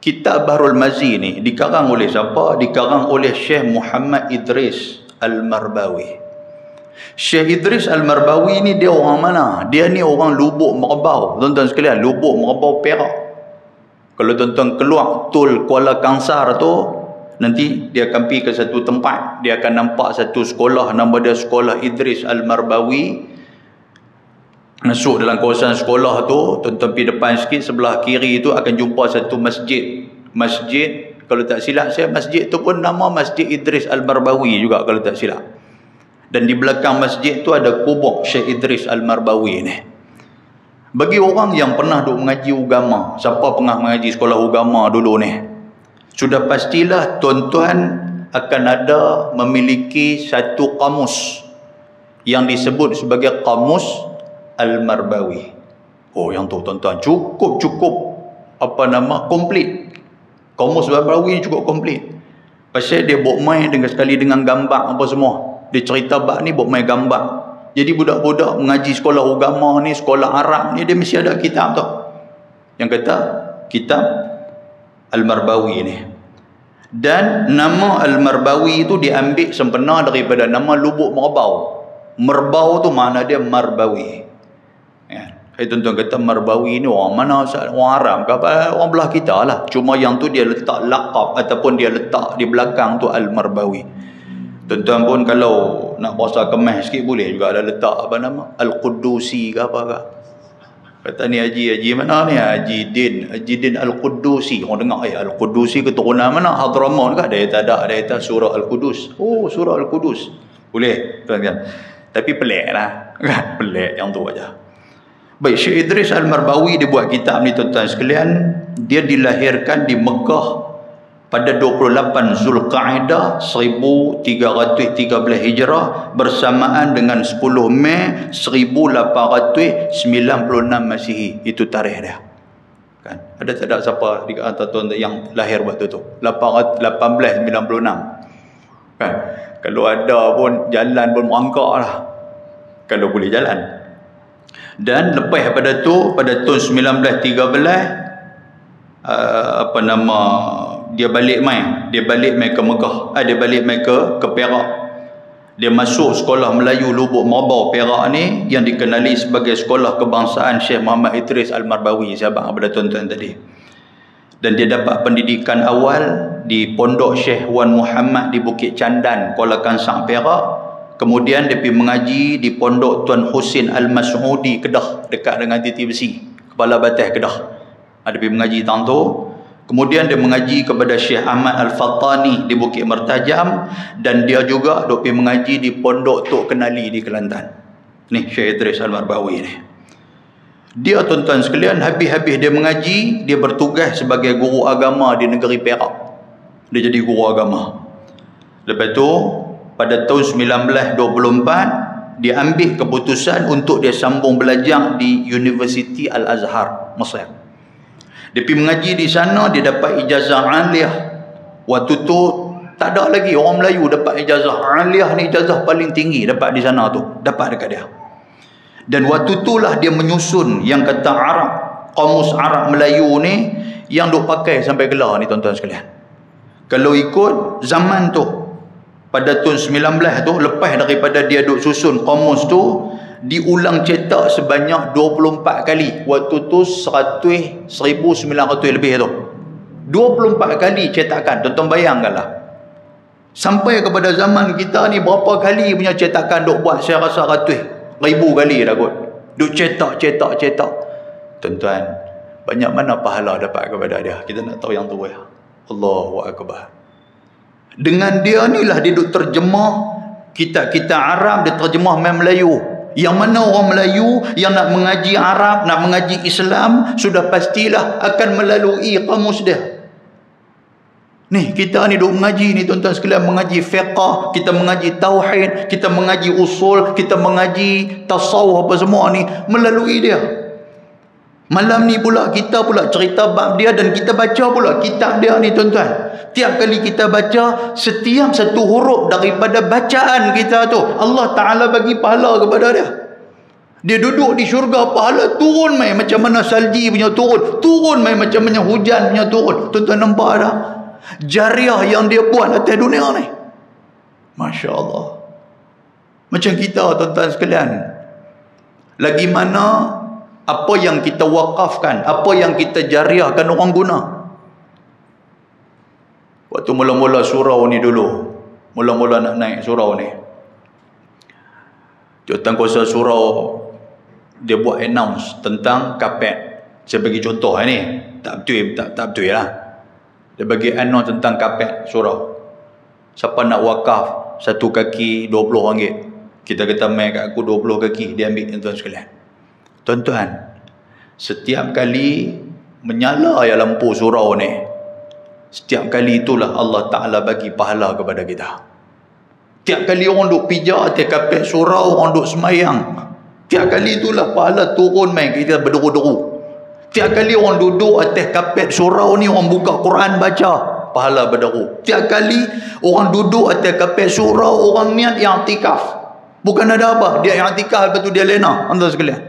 kitab Bahrul Mazi ni dikarang oleh siapa? Dikarang oleh Syekh Muhammad Idris Al-Marbawi. Syekh Idris Al-Marbawi ni dia orang mana? Dia ni orang Lubuk Merbau. Tuan-tuan sekalian, Lubuk Merbau Perak. Kalau tuan-tuan keluar tol Kuala Kangsar tu, nanti dia akan pergi ke satu tempat. Dia akan nampak satu sekolah, nama dia Sekolah Idris Al-Marbawi. Masuk dalam kawasan sekolah tu, tuan-tuan pergi depan sikit, sebelah kiri tu akan jumpa satu masjid. Masjid, kalau tak silap saya, masjid tu pun nama Masjid Idris Al-Marbawi juga kalau tak silap. Dan di belakang masjid tu ada kubur Syekh Idris Al-Marbawi ni. Bagi orang yang pernah duk mengaji agama, siapa pernah mengaji sekolah agama dulu ni, sudah pastilah tuan-tuan akan ada memiliki satu kamus yang disebut sebagai kamus Al-Marbawi. Oh, yang tu tuan-tuan cukup komplit. Kamus Al-Marbawi cukup komplit. Pasal dia buat main dengan sekali dengan gambar apa semua. Dia cerita bab ni buat main gambar. Jadi budak-budak mengaji sekolah agama ni, sekolah Arab ni, dia mesti ada kitab tu yang kata kitab Al-Marbawi ni. Dan nama Al-Marbawi itu diambil sempena daripada nama Lubuk Merbau. Merbau tu makna dia Marbawi. Ya. Tuan-tuan kata Marbawi ni orang mana? Orang Arab ke apa? Orang belah kita lah. Cuma yang tu dia letak laqab ataupun dia letak di belakang tu Al-Marbawi. Tuan-tuan pun kalau nak bahasa kemas sikit boleh juga ada letak apa nama? Al-Qudusi ke apa ke? Kata ni haji mana ni? Haji Din Al-Qudusi. Orang dengar Al-Qudusi keturunan mana? Hadramaut ke? Dia tak ada surah Al-Qudus. Oh, surah Al-Qudus. Boleh tuan-tuan. Tapi pelik lah. Pelik yang tu aja. Baik, Syekh Idris Al-Marbawi dia buat kitab ni tuan-tuan sekalian. Dia dilahirkan di Mekah pada 28 Zulqa'dah 1313 Hijrah bersamaan dengan 10 Mei 1896 Masihi. Itu tarikh dia. Kan? Ada tak ada siapa di antara tuan yang lahir waktu tu? 1896. Kan? Kalau ada pun jalan pun merangkak lah. Kalau boleh jalan. Dan lepas pada tu, pada tahun 1913 dia balik mai ke Mekah. Dia balik mai ke Perak. Dia masuk sekolah Melayu Lubuk Merbau Perak ni yang dikenali sebagai sekolah kebangsaan Syekh Muhammad Idris Al-Marbawi, sahabat kepada tuan-tuan tadi. Dan dia dapat pendidikan awal di Pondok Syekh Wan Muhammad di Bukit Candan, Kuala Kangsar, Perak. Kemudian dia pergi mengaji di Pondok Tuan Husin Al-Mas'udi, Kedah, dekat dengan Titi Besi, Kepala Batas Kedah. Dia pergi mengaji tahun tu. Kemudian dia mengaji kepada Syekh Ahmad Al-Fattani di Bukit Mertajam, dan dia juga pergi mengaji di Pondok Tok Kenali di Kelantan. Ni Syekh Idris Al-Marbawi ni. Dia tuan-tuan sekalian, habis-habis dia mengaji, dia bertugas sebagai guru agama di negeri Perak. Dia jadi guru agama. Lepas tu pada tahun 1924 dia ambil keputusan untuk dia sambung belajar di Universiti Al-Azhar, Mesir. Dia pergi mengaji di sana, dia dapat ijazah aliyah. Waktu tu tak ada lagi orang Melayu dapat ijazah aliyah ni, ijazah paling tinggi dapat di sana tu, dapat dekat dia. Dan waktu itulah dia menyusun yang kata Arab, kamus Arab Melayu ni yang duk pakai sampai gelar ni tuan-tuan sekalian. Kalau ikut zaman tu, pada tahun 19 tu, lepas daripada dia duk susun kamus tu, diulang cetak sebanyak 24 kali. Waktu tu 1900 lebih tu. 24 kali cetakan. Tuan-tuan bayangkanlah. Sampai kepada zaman kita ni berapa kali punya cetakan duk buat, saya rasa ratus ribu kali dah kot. Duk cetak. Tuan-tuan, banyak mana pahala dapat kepada dia? Kita nak tahu yang tu ya. Allahu Akbar. Dengan dia ni lah dia duk terjemah kitab-kitab Arab, dia terjemah main Melayu. Yang mana orang Melayu yang nak mengaji Arab, nak mengaji Islam, sudah pastilah akan melalui kamus dia. Ni kita ni duk mengaji ni tuan-tuan sekalian, mengaji fiqh, kita mengaji tauhid, kita mengaji usul, kita mengaji tasawuf, apa semua ni melalui dia. Malam ni pula kita pula cerita bab dia dan kita baca pula kitab dia ni tuan-tuan. Tiap kali kita baca, setiap satu huruf daripada bacaan kita tu, Allah Ta'ala bagi pahala kepada dia. Dia duduk di syurga, pahala turun mai macam mana salji punya turun mai macam mana hujan punya turun. Tuan-tuan nampak tak? Jariah yang dia buat atas dunia ni, Masya Allah. Macam kita tuan-tuan sekalian, lagi mana apa yang kita wakafkan, apa yang kita jariahkan orang guna. Waktu mula-mula surau ni dulu, mula-mula nak naik surau ni, Jawatankuasa Surau dia buat announce tentang kapet. Saya bagi contoh ni, tak betul lah. Dia bagi announce tentang kapet surau. Siapa nak wakaf satu kaki RM20, kita kata mai kat aku 20 kaki, dia ambil tuan-tuan sekalian. Tuan-tuan, setiap kali menyala ya lampu surau ni, setiap kali itulah Allah Ta'ala bagi pahala kepada kita. Tiap kali orang duk pijak atas kapet surau, orang duk semayang, tiap kali itulah pahala turun mai kita berderu-deru. Tiap kali orang duduk atas kapet surau ni, orang buka Quran baca, pahala berderu. Tiap kali orang duduk atas kapet surau, orang niat i'tikaf, bukan ada apa, dia i'tikaf lepas tu dia lena, tuan-tuan sekalian.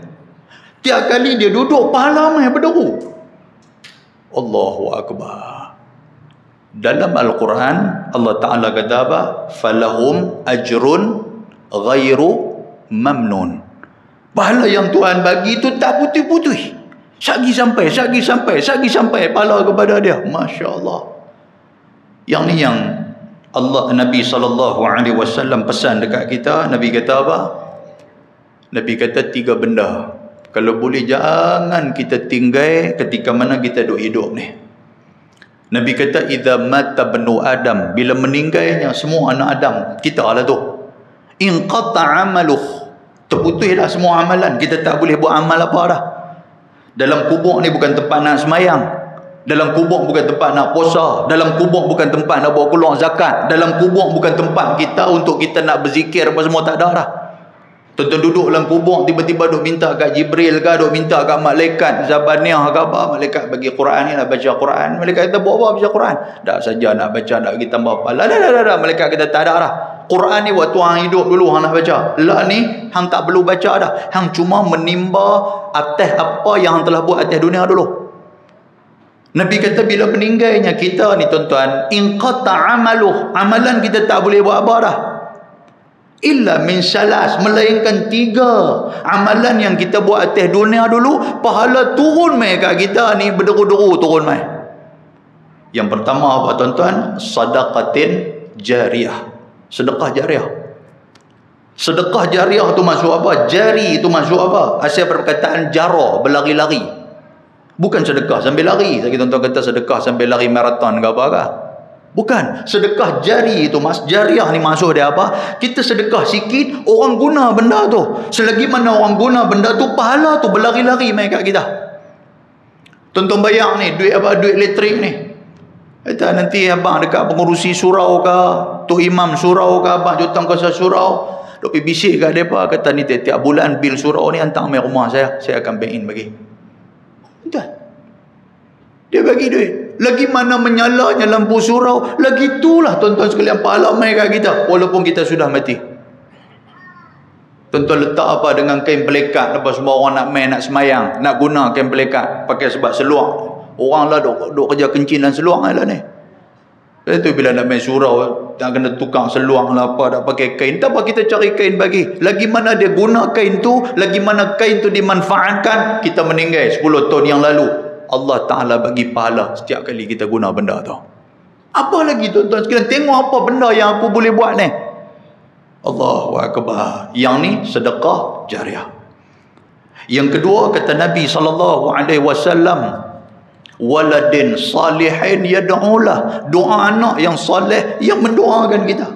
Tiap kali dia duduk, pahala mai berderu. Allahu Akbar. Dalam Al-Quran Allah Ta'ala kata apa? Falahum ajrun ghairu mamnun. Pahala yang Tuhan bagi tu tak putih-putih, sagi sampai pahala kepada dia. Masya Allah. Yang ni yang Allah, Nabi SAW pesan dekat kita. Nabi kata apa? Nabi kata 3 benda, kalau boleh jangan kita tinggal ketika mana kita duk hidup ni. Nabi kata idza mata banu Adam, bila meninggalnya semua anak Adam, kita lah tu, inqata amaluh, terputuslah semua amalan, kita tak boleh buat amal apa dah. Dalam kubur ni bukan tempat nak semayang, dalam kubur bukan tempat nak puasa, dalam kubur bukan tempat nak bawa keluar zakat, dalam kubur bukan tempat kita untuk kita nak berzikir apa semua, tak ada dah. Tuan-tuan duduk dalam kubur, tiba-tiba duk minta kat Jibril ke, duk minta kat malaikat Zabaniyah ke apa, malaikat bagi Quran ni, nak baca Quran. Malaikat kata buat apa baca Quran? Tak saja nak baca, nak bagi tambah pahala. Dah. Malaikat kata tak ada dah. Quran ni waktu hang hidup dulu hang nak baca. Lah ni hang tak perlu baca dah. Hang cuma menimba atas apa yang hang telah buat atas dunia dulu. Nabi kata bila meninggalnya kita ni tuan-tuan, inqata amaluh, amalan kita tak boleh buat apa dah. Illa min salas, melainkan 3 amalan yang kita buat atas dunia dulu, pahala turun mai kat kita ni, berderu-deru turun mai. Yang pertama apa tuan-tuan? Sadaqatin jariyah. Sedekah jariah. Sedekah jariah tu maksud apa? Jari tu maksud apa? Asal perkataan jara, berlari-lari. Bukan sedekah sambil lari. Saya tuan-tuan kata sedekah sambil lari maraton ke apa ke? Bukan. Sedekah jari itu, jariah ni maksud dia apa? Kita sedekah sikit, orang guna benda tu. Selagi mana orang guna benda tu, pahala tu berlari-lari mai kat kita. Tuan-tuan bayang ni, duit apa? Duit elektrik ni. Kata nanti abang dekat pengurusi surau ke, Tok Imam surau ke, abang Jawatankuasa surau, duk pergi bisik kat mereka, kata ni tiap bulan bil surau ni hantar mai rumah saya akan bank in bagi. Entah. Dia bagi duit. Lagi mana menyalanya lampu surau, lagi itulah tuan-tuan sekalian pahala mai kat kita walaupun kita sudah mati. Tuan-tuan letak apa dengan kain pelekat, lepas semua orang nak main, nak semayang, nak guna kain pelekat, pakai sebab seluar. Orang lah duk kerja kencing dan seluar lah ni. Itu bila nak main surau, nak kena tukang seluar lah apa, nak pakai kain. Tak apa, kita cari kain bagi. Lagi mana dia guna kain tu, lagi mana kain tu dimanfaatkan, kita meninggal 10 tahun yang lalu, Allah Ta'ala bagi pahala setiap kali kita guna benda tu. Apa lagi tuan-tuan sekalian, tengok apa benda yang aku boleh buat ni. Allahu Akbar. Yang ni sedekah jariah. Yang kedua, kata Nabi SAW, waladin salihin yad'ulah, doa anak yang salih yang mendoakan kita.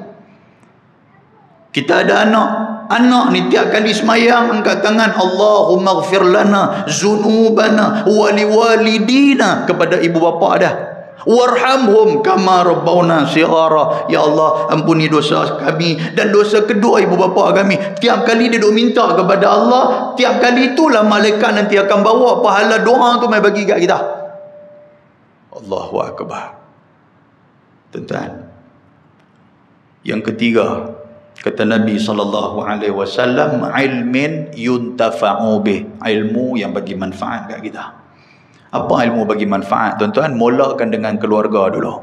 Kita ada anak ni tiap kali semayang angkat tangan, Allahumma ighfir lana zunubana wa liwalidina, kepada ibu bapa dah. Warhamhum kama rabbawna shighara, ya Allah ampuni dosa kami dan dosa kedua ibu bapa kami. Tiap kali dia duk minta kepada Allah, tiap kali itulah malaikat nanti akan bawa pahala doa tu mai bagi kat kita. Allahu Akbar. Tuan-tuan, yang ketiga, kata Nabi SAW, ilmin yuntafa'u bih, ilmu yang bagi manfaat kat kita. Apa ilmu bagi manfaat? Tuan-tuan, mulakan dengan keluarga dulu.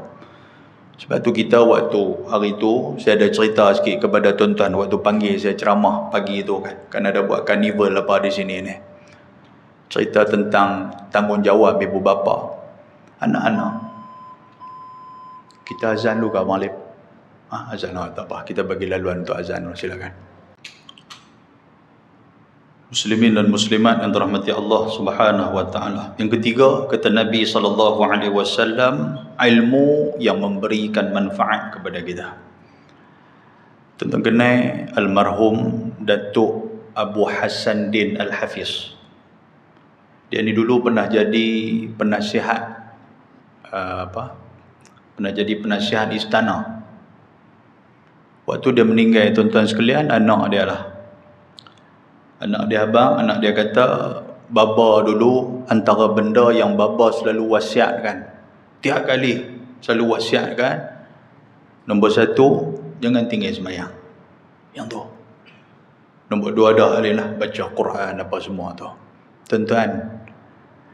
Sebab tu kita waktu hari tu, saya ada cerita sikit kepada tuan-tuan waktu panggil saya ceramah pagi tu kan ada buat karnival apa di sini ni. Cerita tentang tanggungjawab ibu bapa. Anak-anak, kita azan dulu ke maghrib? Azan tak apa, kita bagi laluan untuk azan dulu, silakan. Muslimin dan muslimat yang dirahmati Allah Subhanahu wa taala. Yang ketiga, kata Nabi SAW, ilmu yang memberikan manfaat kepada kita. Tuan-tuan kenal almarhum Datuk Abu Hassan Din Al-Hafiz. Dia ni dulu pernah jadi penasihat pernah jadi penasihat istana. Waktu dia meninggal, tuan-tuan sekalian, anak dia abang, anak dia kata, baba dulu antara benda yang baba selalu wasiatkan, tiap kali selalu wasiatkan, nombor 1, jangan tinggal semayang. Yang tu. Nombor 2 dah lah, baca Quran apa semua tu. Tuan-tuan,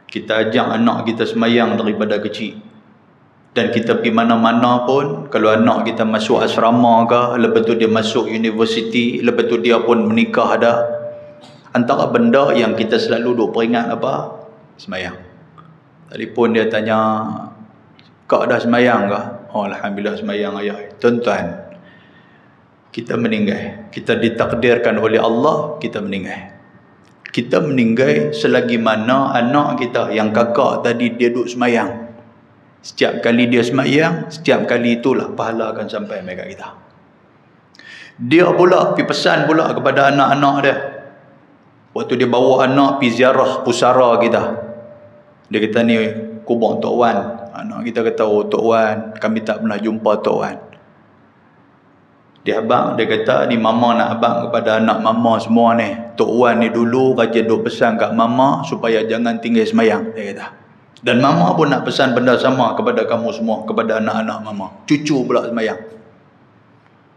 kita ajak anak kita semayang daripada kecil. Dan kita pergi mana-mana pun, kalau anak kita masuk asrama ke, lepas tu dia masuk universiti, lepas tu dia pun menikah dah, antara benda yang kita selalu duk peringat apa? Semayang. Telefon dia tanya, kak dah semayang ke? Oh, alhamdulillah semayang ayah. Tuan-tuan, kita meninggal, kita ditakdirkan oleh Allah, kita meninggal. Kita meninggal selagi mana anak kita yang kakak tadi dia duk semayang. Setiap kali dia semayang, setiap kali itulah pahala akan sampai mereka kita. Dia pula pergi pesan pula kepada anak-anak dia. Waktu dia bawa anak pergi ziarah pusara kita, dia kata, ni kubur Tok Wan. Anak kita kata, oh Tok Wan, kami tak pernah jumpa Tok Wan. Dia abang, dia kata, ni mama nak abang kepada anak mama semua ni. Tok Wan ni dulu rajin duk pesan kat mama supaya jangan tinggal semayang, dia kata. Dan mama pun nak pesan benda sama kepada kamu semua, kepada anak-anak mama. Cucu pula semayang.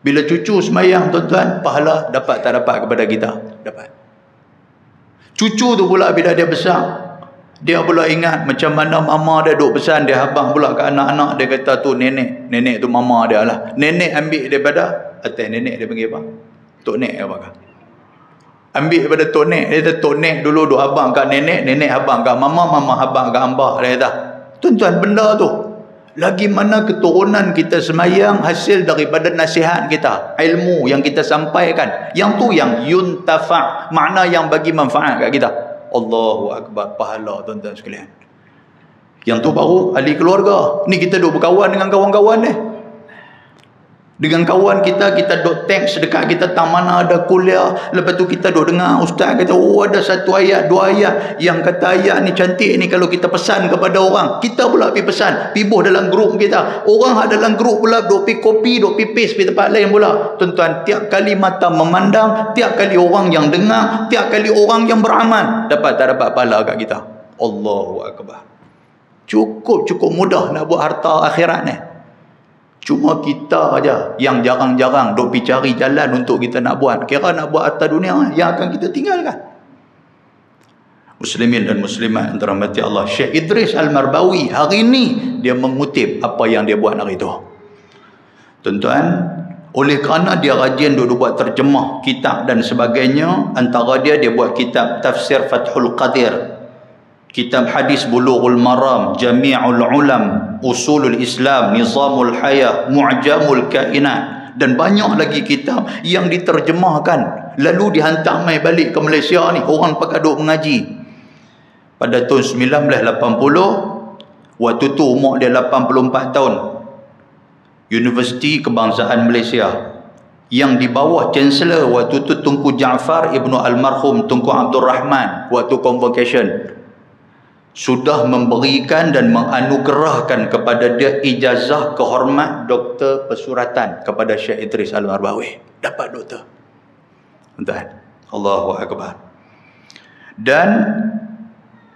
Bila cucu semayang, tuan-tuan, pahala dapat tak dapat kepada kita? Dapat. Cucu tu pula bila dia besar, dia pula ingat macam mana mama dia duk pesan, dia habang pula ke anak-anak, dia kata tu nenek tu mama dia lah. Nenek ambil daripada atas nenek, dia panggil apa? Tok Nek apa kah? Ambil daripada Tok Nek. Dia kata Tok Nek dulu duk habang kat nenek, nenek habang kat mama, mama habang kat ambah, dia kata. Tuan-tuan, benda tu lagi mana keturunan kita semayang hasil daripada nasihat kita, ilmu yang kita sampaikan, yang tu yang yuntafa', makna yang bagi manfaat kat kita. Allahu Akbar, pahala tuan-tuan sekalian. Yang tu baru ahli keluarga. Ni kita duk berkawan dengan kawan-kawan ni. Dengan kawan kita duk teks dekat kita tak mana ada kuliah. Lepas tu kita duk dengar ustaz kata, oh ada satu ayat, 2 ayat yang kata ayat ni cantik ni, kalau kita pesan kepada orang, kita pula pergi pesan, pergi buh dalam grup kita. Orang dalam grup pula duk pergi copy, duk pergi paste pergi tempat lain pula. Tuan-tuan, tiap kali mata memandang, tiap kali orang yang dengar, tiap kali orang yang beramal, dapat tak dapat pahala kat kita? Allahu Akbar. Cukup mudah nak buat harta akhirat ni. Cuma kita aja yang jarang-jarang duk pergi cari jalan untuk kita nak buat. Kira nak buat atas dunia yang akan kita tinggalkan. Muslimin dan muslimat yang dirahmati Allah, Syekh Idris Al-Marbawi hari ini dia mengutip apa yang dia buat hari itu. Tuan-tuan, oleh kerana dia rajin duk buat terjemah kitab dan sebagainya, antara dia buat kitab Tafsir Fathul Qadir, kitab hadis Bulughul Maram, Jami'ul Ulam, Usulul Islam, Nizamul Hayah, Mu'jamul Kainat, dan banyak lagi kitab yang diterjemahkan lalu dihantar mai balik ke Malaysia ni. Orang pakai duk mengaji. Pada tahun 1980, waktu tu umur dia 84 tahun, Universiti Kebangsaan Malaysia yang di bawah Chancellor waktu tu Tunku Jaafar Ibnu Almarhum Tunku Abdul Rahman, waktu convocation sudah memberikan dan menganugerahkan kepada dia ijazah kehormat doktor pesuratan kepada Syekh Idris Al-Marbawi. Dapat doktor. Tuan, Allahu Akbar. Dan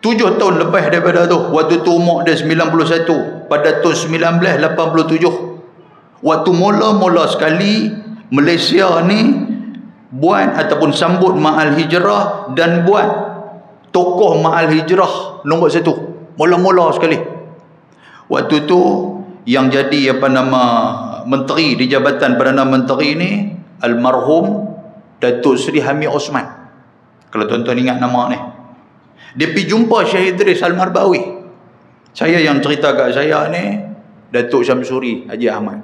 7 tahun lepas daripada tu, waktu tu umur dia 91, pada tahun 1987, waktu mula-mula sekali Malaysia ni buat ataupun sambut Ma'al Hijrah dan buat tokoh Ma'al Hijrah nombor 1, mula-mula sekali. Waktu tu yang jadi menteri di Jabatan Perdana Menteri ni almarhum Datuk Seri Hamid Osman, kalau tuan-tuan ingat nama ni. Dia pergi jumpa Syekh Idris Al-Marbawi. Saya yang cerita kat saya ni Datuk Syamsuri Haji Ahmad.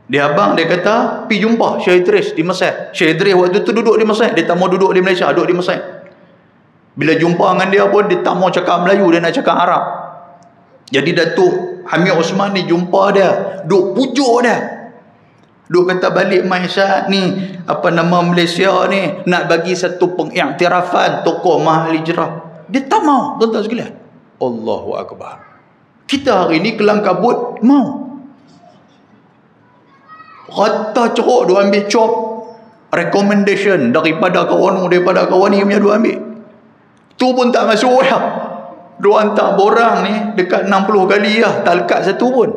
Dia kata pergi jumpa Syekh Idris di Mesir. Syekh Idris waktu tu duduk di Mesir, dia tak mau duduk di Malaysia, duduk di Mesir. Bila jumpa dengan dia pun dia tak mau cakap Melayu, dia nak cakap Arab. Jadi Datuk Hamid Osman ni jumpa dia, duk pujuk dia. Duk kata balik Malaysia ni, Malaysia ni nak bagi satu pengiktirafan tokoh Ma'al Hijrah. Dia tak mau, tuan-tuan sekalian. Allahu Akbar. Kita hari ni kelang kabut mau. Rata ceruk dia ambil chop recommendation daripada kawan ni punya dia ambil. Tu pun tak masuk ya. Dia hantar borang ni dekat 60 kali lah, tak lekat satu pun.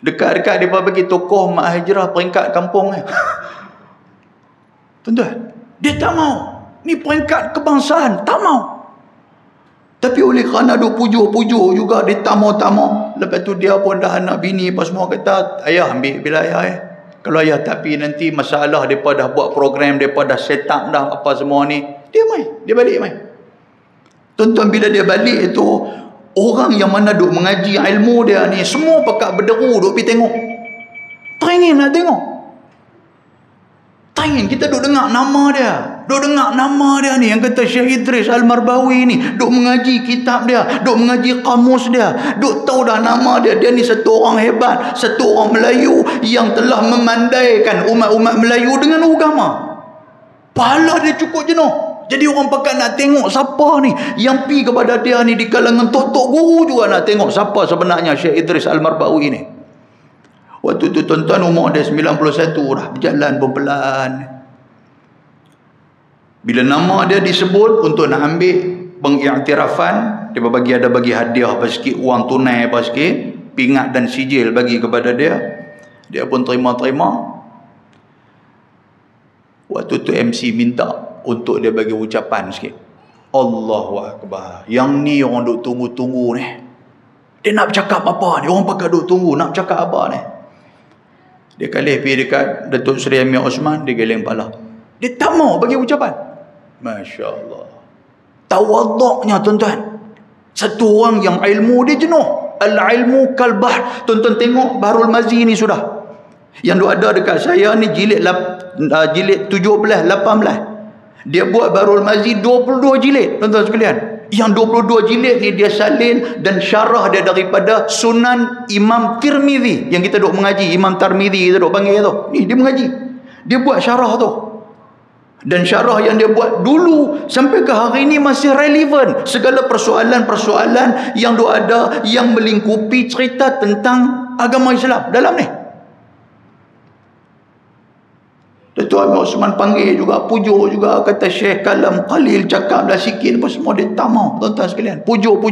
Dekat-dekat dia bagi tokoh Ma'al Hijrah peringkat kampung ni. Tuan-tuan, dia tak mau. Ni peringkat kebangsaan, tak mau. Tapi oleh kerana duk pujuk-pujuk juga, dia tak mau. Lepas tu dia pun dah anak bini apa semua kata, ayah ambil bila ayah Kalau ayah tak pergi nanti masalah, mereka dah buat program, mereka dah set up dah apa semua ni. Dia balik mai. Tuan-tuan, bila dia balik itu, orang yang mana duk mengaji ilmu dia ni semua pakat berderu duk pergi tengok. Teringin nak tengok. Teringin kita duk dengar nama dia. Duk dengar nama dia ni yang kata Syekh Idris Al-Marbawi ni, duk mengaji kitab dia, duk mengaji kamus dia, duk tahu dah nama dia. Dia ni satu orang hebat, satu orang Melayu yang telah memandaikan umat-umat Melayu dengan agama. Pahala dia cukup jenuh. Jadi orang pakat nak tengok siapa ni yang pi kepada dia ni di kalangan tok-tok guru juga nak tengok siapa sebenarnya Syekh Idris Al-Marbawi ni. Waktu tu tuan-tuan umur dia 91 dah, berjalan pelan. Bila nama dia disebut untuk nak ambil pengiktirafan, dia bagi hadiah apa sikit, wang tunai apa sikit, pingat dan sijil bagi kepada dia. Dia pun terima. Waktu tu MC minta untuk dia bagi ucapan sikit. Allahu Akbar. Yang ni orang duk tunggu-tunggu ni. Dia nak bercakap apa ni? Orang pakai duk tunggu nak bercakap apa ni? Dia kali pergi dekat Datuk Seri Hamid Osman, dia geleng kepala. Dia tak mau bagi ucapan. Masya Allah. Tawaduknya tuan-tuan. Satu orang yang ilmu dia jenuh. Al-ilmu kalbah. Tuan-tuan tengok Bahrul Mazi ni sudah. Yang ada dekat saya ni jilid 17, 18. Dia buat Bahrul Mazi 22 jilid, tuan-tuan sekalian. Yang 22 jilid ni dia salin dan syarah dia daripada Sunan Imam Tirmizi yang kita duk mengaji. Imam Tirmizi kita duk panggil tu. Ni dia mengaji. Dia buat syarah tu. Dan syarah yang dia buat dulu sampai ke hari ini masih relevan. Segala persoalan-persoalan yang ada yang melingkupi cerita tentang agama Islam dalam ni. Datuk Amir Osman panggil juga, pujuk juga, kata Syekh kalam qalil, cakap dah sikit apa semua, dia tamak tuan-tuan sekalian. Pujuk.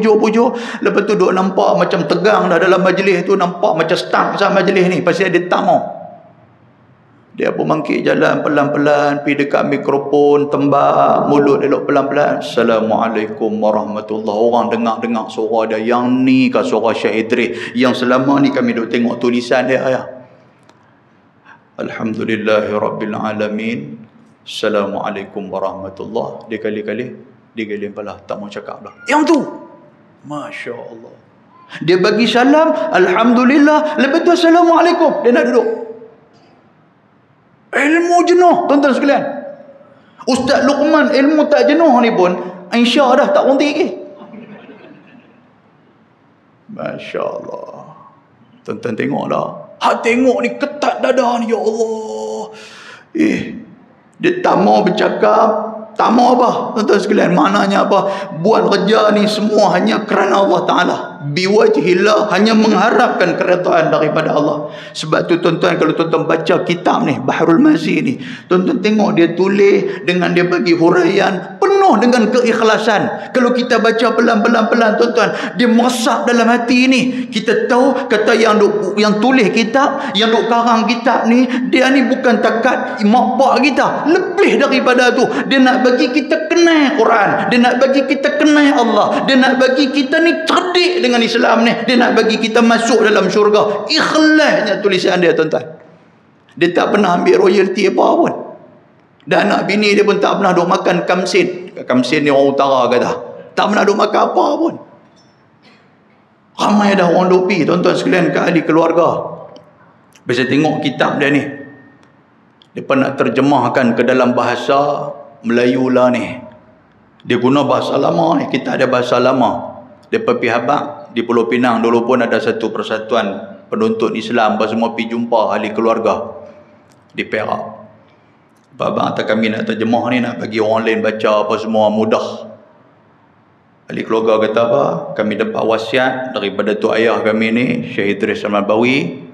Lepas tu duk nampak macam tegang dah dalam majlis tu, nampak macam stuck pasal majlis ni, pasal dia tamak. Dia pun bangkit jalan pelan-pelan, pergi dekat mikrofon, tembak mulut elok pelan-pelan. Assalamualaikum warahmatullahi. Orang dengar suara dia. Yang ni kan suara Syekh Idris, yang selama ni kami duk tengok tulisan dia ayah. Alhamdulillahi Rabbil Alamin. Assalamualaikum warahmatullahi. Dia kali-kali dia geleng kepala, tak mau cakap dah. Yang tu, Masya Allah, dia bagi salam Alhamdulillah, lepas tu Assalamualaikum, dia nak duduk. Ilmu jenuh tuan-tuan sekalian. Ustaz Luqman ilmu tak jenuh ni pun insya dah tak berhenti lagi. Masya Allah. Tuan-tuan tengoklah. Hak tengok ni ketat dada ni, ya Allah. Dia tak mau bercakap, tak mau apa tuan-tuan sekalian. Maknanya apa? Buat kerja ni semua hanya kerana Allah Ta'ala, biwajhillah, hanya mengharapkan keredaan daripada Allah. Sebab tu tuan-tuan, kalau tuan-tuan baca kitab ni Bahrul Mazi ni, tuan-tuan tengok dia tulis dengan dia bagi huraian penuh dengan keikhlasan. Kalau kita baca pelan-pelan tuan-tuan, dia meresap dalam hati ni. Kita tahu kata yang tulis kitab, yang duk karang kitab ni, dia ni bukan takat mak pak kita, lebih daripada tu. Dia nak bagi kita kenal Quran, dia nak bagi kita kenal Allah, dia nak bagi kita ni cerdik dengan Islam ni, dia nak bagi kita masuk dalam syurga. Ikhlasnya tulisan dia tuan-tuan. Dia tak pernah ambil royalty apa pun. Dan anak bini dia pun tak pernah duk makan kamsin. Kamsin ni orang utara kata, tak pernah duk makan apa pun. Ramai dah orang duk pergi tuan-tuan sekalian ke ahli keluarga. Bisa tengok kitab dia ni, dia pun nak terjemahkan ke dalam bahasa Melayu lah ni. Dia guna bahasa lama ni, kita ada bahasa lama. Dia pergi habak di Pulau Pinang dulu pun ada satu persatuan penuntut Islam, apa semua pergi jumpa ahli keluarga di Perak. Abang kata kami nak terjemah ni, nak bagi orang lain baca apa semua mudah. Ahli keluarga kata apa? Kami dapat wasiat daripada tok ayah kami ni, Syekh Idris Al-Malbawi.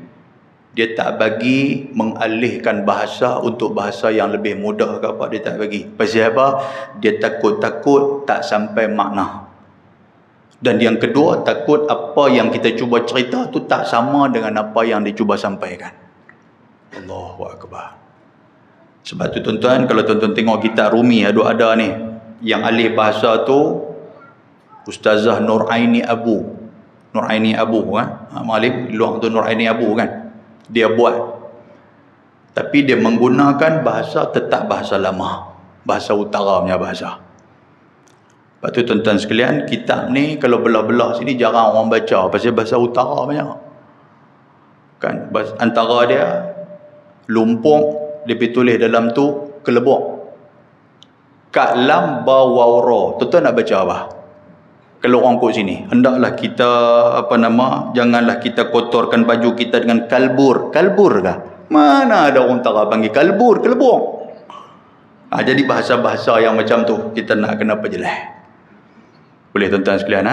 Dia tak bagi mengalihkan bahasa untuk bahasa yang lebih mudah ke apa, dia tak bagi. Pasal apa? Dia takut tak sampai makna. Dan yang kedua, takut apa yang kita cuba cerita tu tak sama dengan apa yang dia cuba sampaikan. Allahu Akbar. Sebab tu tuan-tuan, kalau tuan-tuan tengok kitab Rumi ada ni, yang alih bahasa tu Ustazah Nuraini Abu kan, Malik luang tu Nuraini Abu kan, dia buat. Tapi dia menggunakan bahasa tetap bahasa lama, bahasa utara punya bahasa. Lepas tu tuan-tuan sekalian, kitab ni kalau belah-belah sini jarang orang baca pasal bahasa utara banyak kan. Antara dia lumpung, dia tulis dalam tu kelebok Ka'lam Bawawro. Tuan-tuan nak baca apa? Kalau orang kot sini, hendaklah kita janganlah kita kotorkan baju kita dengan kalbur. Kalbur kah? Mana ada orang utara panggil kalbur, kelebok. Jadi bahasa-bahasa yang macam tu kita nak kena perjelas. Boleh tuan-tuan sekalian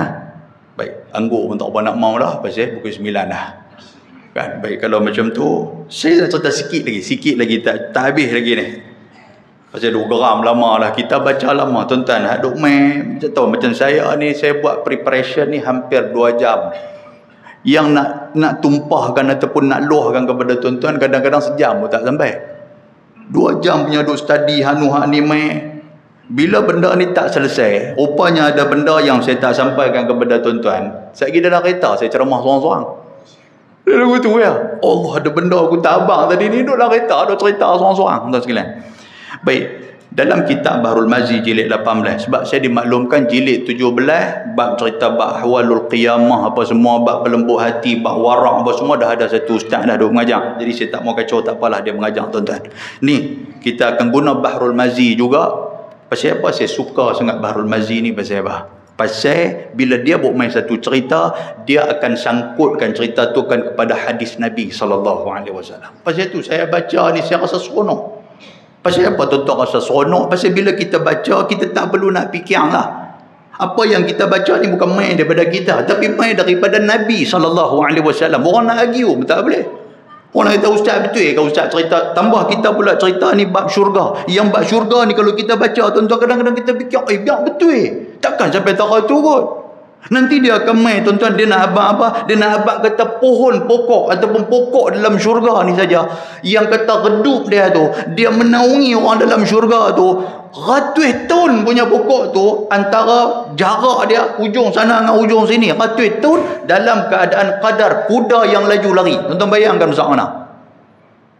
Baik, angguk pun tak apa nak mau dah, pasal pukul 9 dah. Kan? Baik, kalau macam tu saya nak cerita sikit lagi tak habis lagi ni. Pasal duk geram lama lah, kita baca lama tuan-tuan. Duk main tahu macam saya ni, saya buat preparation ni hampir 2 jam. Yang nak tumpahkan ataupun nak luahkan kepada tuan-tuan kadang-kadang sejam pun tak sampai. 2 jam punya duk study hak ni main. Bila benda ni tak selesai, rupanya ada benda yang saya tak sampaikan kepada tuan-tuan. Saya pergi dalam kereta, saya ceramah seorang-seorang. Dia lagu tu ya. Allah, ada benda aku tak abang tadi ni, duduk dalam kereta, ada cerita seorang-seorang tuan sekalian. Baik, dalam kitab Bahrul Mazi jilid 18, sebab saya dimaklumkan jilid 17 bab cerita bab ahwalul qiyamah apa semua, bab pelembut hati, bab warak apa semua dah ada satu ustaz dah duk mengajar. Jadi saya tak mau kacau, tak apalah, dia mengajar tuan-tuan. Ni kita akan guna Bahrul Mazi juga. Pasal apa saya suka sangat Bahrul Mazi ni? Pasal apa? Pasal bila dia buat main satu cerita, dia akan sangkutkan cerita tu kan kepada hadis Nabi SAW. Pasal tu saya baca ni, saya rasa seronok. Pasal apa tuan-tuan rasa seronok? Pasal bila kita baca, kita tak perlu nak fikir lah. Apa yang kita baca ni bukan main daripada kita, tapi main daripada Nabi SAW. Orang nak argue, tak boleh. Orang kata ustaz betul kalau ustaz cerita, tambah kita pula cerita ni bab syurga. Yang bab syurga ni kalau kita baca tuan-tuan, kadang-kadang kita fikir biar betul takkan sampai tarah tu kot. Nanti dia akan main tuan-tuan, dia nak abang apa? Dia nak abang kata pohon pokok ataupun pokok dalam syurga ni saja, yang kata redup dia tu, dia menaungi orang dalam syurga tu ratus tahun punya pokok tu, antara jarak dia ujung sana dengan ujung sini ratus tahun, dalam keadaan qadar kuda yang laju lari. Tuan-tuan bayangkan besar mana.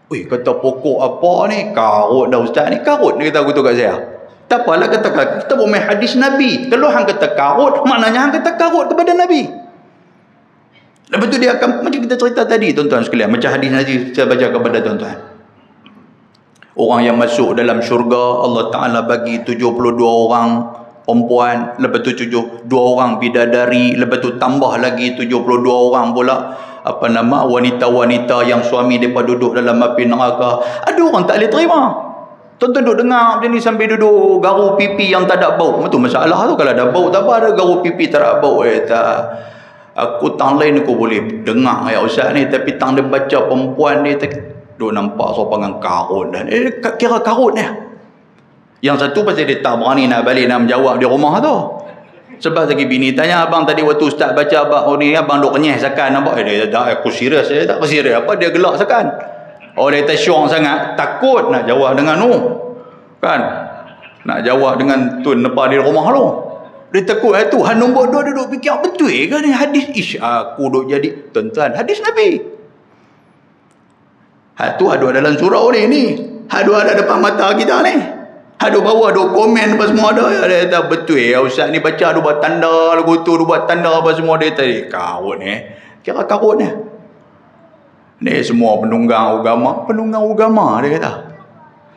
Weh, kata pokok apa ni? Karut dah ustaz ni, karut ni kata aku tu kat saya. Tak apalah, katakan kita buat main hadis Nabi. Kalau hang kata karut, maknanya hang kata karut kepada Nabi. Lepas tu dia akan, macam kita cerita tadi tuan-tuan sekalian, macam hadis Nabi saya baca kepada tuan-tuan. Orang yang masuk dalam syurga, Allah Ta'ala bagi 72 orang perempuan, lepas tu 72 orang bidadari, lepas tu tambah lagi 72 orang pula wanita-wanita yang suami mereka duduk dalam api neraka. Ada orang tak boleh terima. Tuan-tuan duduk dengar macam ni sambil duduk garu pipi yang tak ada bau. Itu masalah tu. Kalau ada bau tak apa, ada garu pipi tak ada bau. Tak. Aku tang lain aku boleh dengar ya ustaz ni, tapi tang dia baca perempuan ni duk nampak sopangan karut dan kira karut ni. Yang satu pasal dia tak berani nak balik nak menjawab di rumah tu. Sebab lagi bini tanya, abang tadi waktu ustaz baca abang ni abang duk kenyah sakan nampak. Dia tak, aku serius, saya tak serius apa, dia gelak sakan. Dia tak syong sangat, takut nak jawab dengan tu. Kan? Nak jawab dengan tu nepa di rumah tu. Dia takut Tuhan nombor 2 duduk fikir betul ke ni hadis. Aku duk jadi tuan-tuan hadis Nabi. Tu ada dalam surau ni. Ada depan mata kita ni. Ada bawah, ada komen apa semua ada. Dia kata betul ya ustaz ni baca, ada buat tanda lagu tu, ada buat tanda apa semua. Dia tadi karut ni. Kira karut ni. Ni semua penunggang agama dia kata.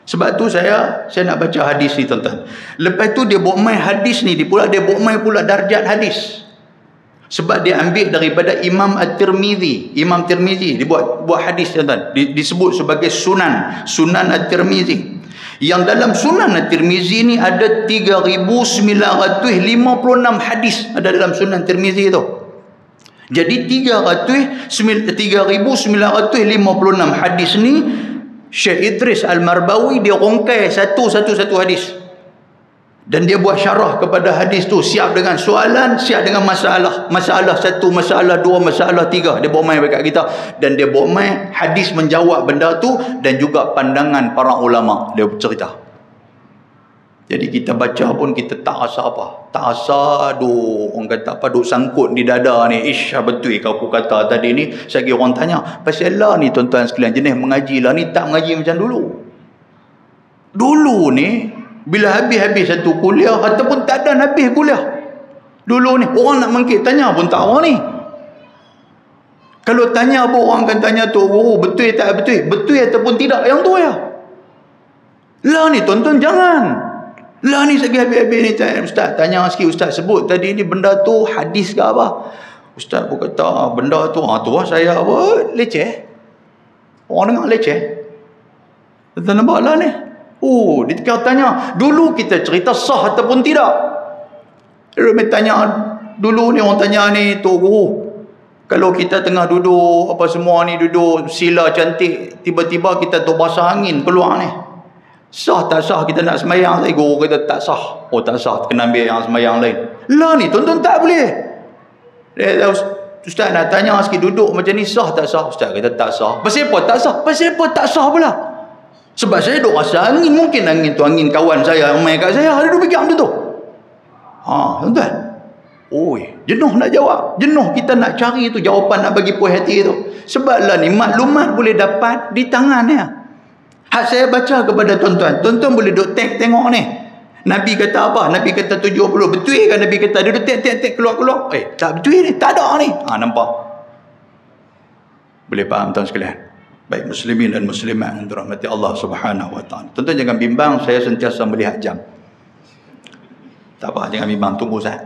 Sebab tu saya nak baca hadis ni tuan-tuan. Lepas tu dia buat main hadis ni, dia buat main pula darjat hadis. Sebab dia ambil daripada Imam At-Tirmizi. Imam Tirmizi dia buat hadis tuan-tuan. Disebut sebagai Sunan At-Tirmizi. Yang dalam Sunan At-Tirmizi ni ada 3,956 hadis ada dalam Sunan Tirmizi tu. Jadi 3,956 hadis ni Syekh Idris Al-Marbawi dia rongkai satu hadis. Dan dia buat syarah kepada hadis tu, siap dengan soalan, siap dengan masalah. Masalah 1, masalah 2, masalah 3. Dia buat main dekat kita. Dan dia buat main hadis menjawab benda tu dan juga pandangan para ulama. Dia cerita. Jadi kita baca pun kita tak rasa apa. Tak rasa orang kata apa, duk sangkut di dada ni. Betul kau aku kata tadi ni. Saya orang tanya, pasal lah ni tuan-tuan sekalian, jenis mengaji lah ni tak mengaji macam dulu. Dulu ni bila habis satu kuliah ataupun tak ada habis kuliah. Dulu ni orang nak mengkit tanya pun tak orang ni. Kalau tanya pun orang akan tanya tu, betul tak betul? Betul ataupun tidak, yang tu ya. Lah ni tuan-tuan jangan. Lah ni segi habis-habis ni ustaz tanya sikit, ustaz sebut tadi ni benda tu hadis ke apa? Ustaz pun kata benda tu tu saya apa leceh. Orang dengar leceh. Tuan nampak lah ni. Dia tanya dulu kita cerita sah ataupun tidak. Dia tanya dulu ni, orang tanya ni tu guru, kalau kita tengah duduk apa semua ni, duduk sila cantik, tiba-tiba kita tu basah angin keluar ni, sah tak sah kita nak semayang? Saya guru kata tak sah. Tak sah, kena ambil yang semayang lain. Lah ni tuan-tuan tak boleh. Dia ustaz nak tanya sikit, duduk macam ni sah tak sah? Ustaz kata tak sah. Pasal apa tak sah? Pasal apa tak sah pula? Sebab saya duk rasa angin. Mungkin angin tu angin kawan saya yang main kat saya. Dia duk fikir macam tu. Tuan-tuan, jenuh nak jawab. Jenuh kita nak cari tu jawapan, nak bagi puas hati tu. Sebab lah ni maklumat boleh dapat di tangan dia. Hak saya baca kepada tuan-tuan, tuan-tuan boleh duk tengok ni. Nabi kata apa? Nabi kata 70. Betul kan Nabi kata? Dia duk tek keluar-keluar. Tak betul ni, tak ada ni. Nampak? Boleh faham tuan sekalian? Baik muslimin dan muslimat yang dirahmati Allah Subhanahu wa taala. Tuan-tuan jangan bimbang, saya sentiasa melihat jam. Tak apa, jangan bimbang, tunggu Ustaz.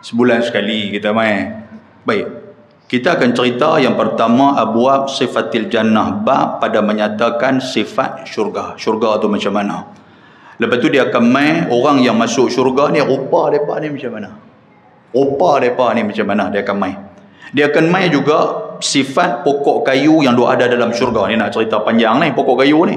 Sebulan sekali kita main. Baik. Kita akan cerita yang pertama abwab sifatil jannah, bab pada menyatakan sifat syurga. Syurga tu macam mana? Lepas tu dia akan main orang yang masuk syurga ni, rupa depa ni macam mana? Rupa depa ni macam mana dia akan main. Dia akan main juga sifat pokok kayu yang ada dalam syurga. Ni nak cerita panjang ni pokok kayu ni.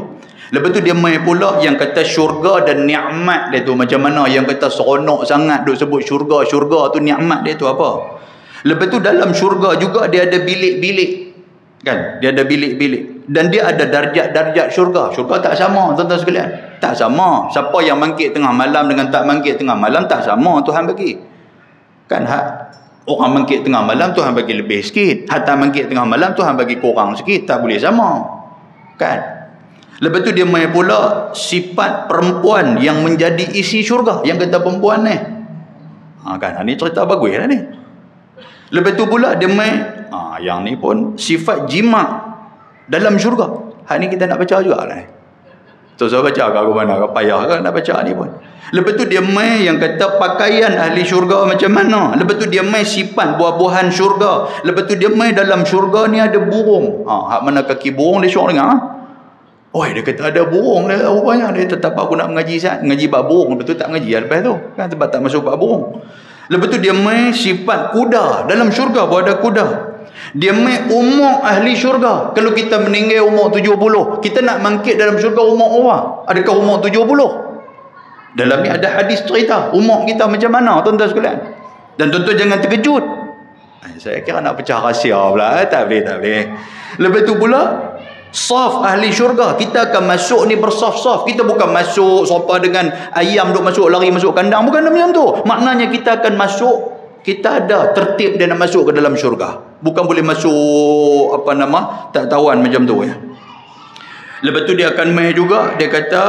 Lepas tu dia main pula yang kata syurga dan nikmat dia tu macam mana, yang kata seronok sangat duk sebut syurga tu, nikmat dia tu apa. Lepas tu dalam syurga juga dia ada bilik-bilik. Kan? Dia ada bilik-bilik. Dan dia ada darjat-darjat syurga. Syurga tak sama, tuan-tuan sekalian. Tak sama. Siapa yang mangkit tengah malam dengan tak mangkit tengah malam tak sama Tuhan bagi. Kan orang mangkit tengah malam Tuhan bagi lebih sikit. Hak tak mangkit tengah malam Tuhan bagi kurang sikit. Tak boleh sama. Kan? Lepas tu dia main pula sifat perempuan yang menjadi isi syurga. Yang kata perempuan ni. Kan? Ini cerita bagus lah ni. Lepas tu pula dia main yang ni pun sifat jima' dalam syurga. Hal ni kita nak baca juga lah. So saya baca ke aku mana, ke payah ke nak baca ni pun. Lepas tu dia main yang kata pakaian ahli syurga macam mana. Lepas tu dia main sifat buah-buahan syurga. Lepas tu dia main dalam syurga ni ada burung. Hak mana kaki burung dia syurga dengar. Dia kata ada burung dia rupanya. Dia tetap aku nak mengaji ngaji bab burung. Lepas tu tak mengaji lepas tu. Kan sebab tak masuk bab burung. Lepas tu dia main sifat kuda. Dalam syurga pun ada kuda. Dia main umur ahli syurga. Kalau kita meninggal umur 70, kita nak bangkit dalam syurga umur orang. Adakah umur 70? Dalam ni ada hadis cerita umur kita macam mana, tuan-tuan sekalian. Dan tuan-tuan jangan terkejut. Saya kira nak pecah rahsia pula. Tak boleh. Lepas tu pula saf ahli syurga. Kita akan masuk ni bersaf-saf. Kita bukan masuk sopa dengan ayam duk masuk lari masuk kandang. Bukan macam tu. Maknanya kita akan masuk, kita ada tertib dia nak masuk ke dalam syurga. Bukan boleh masuk tak tahuan macam tu ya. Lepas tu dia akan main juga, dia kata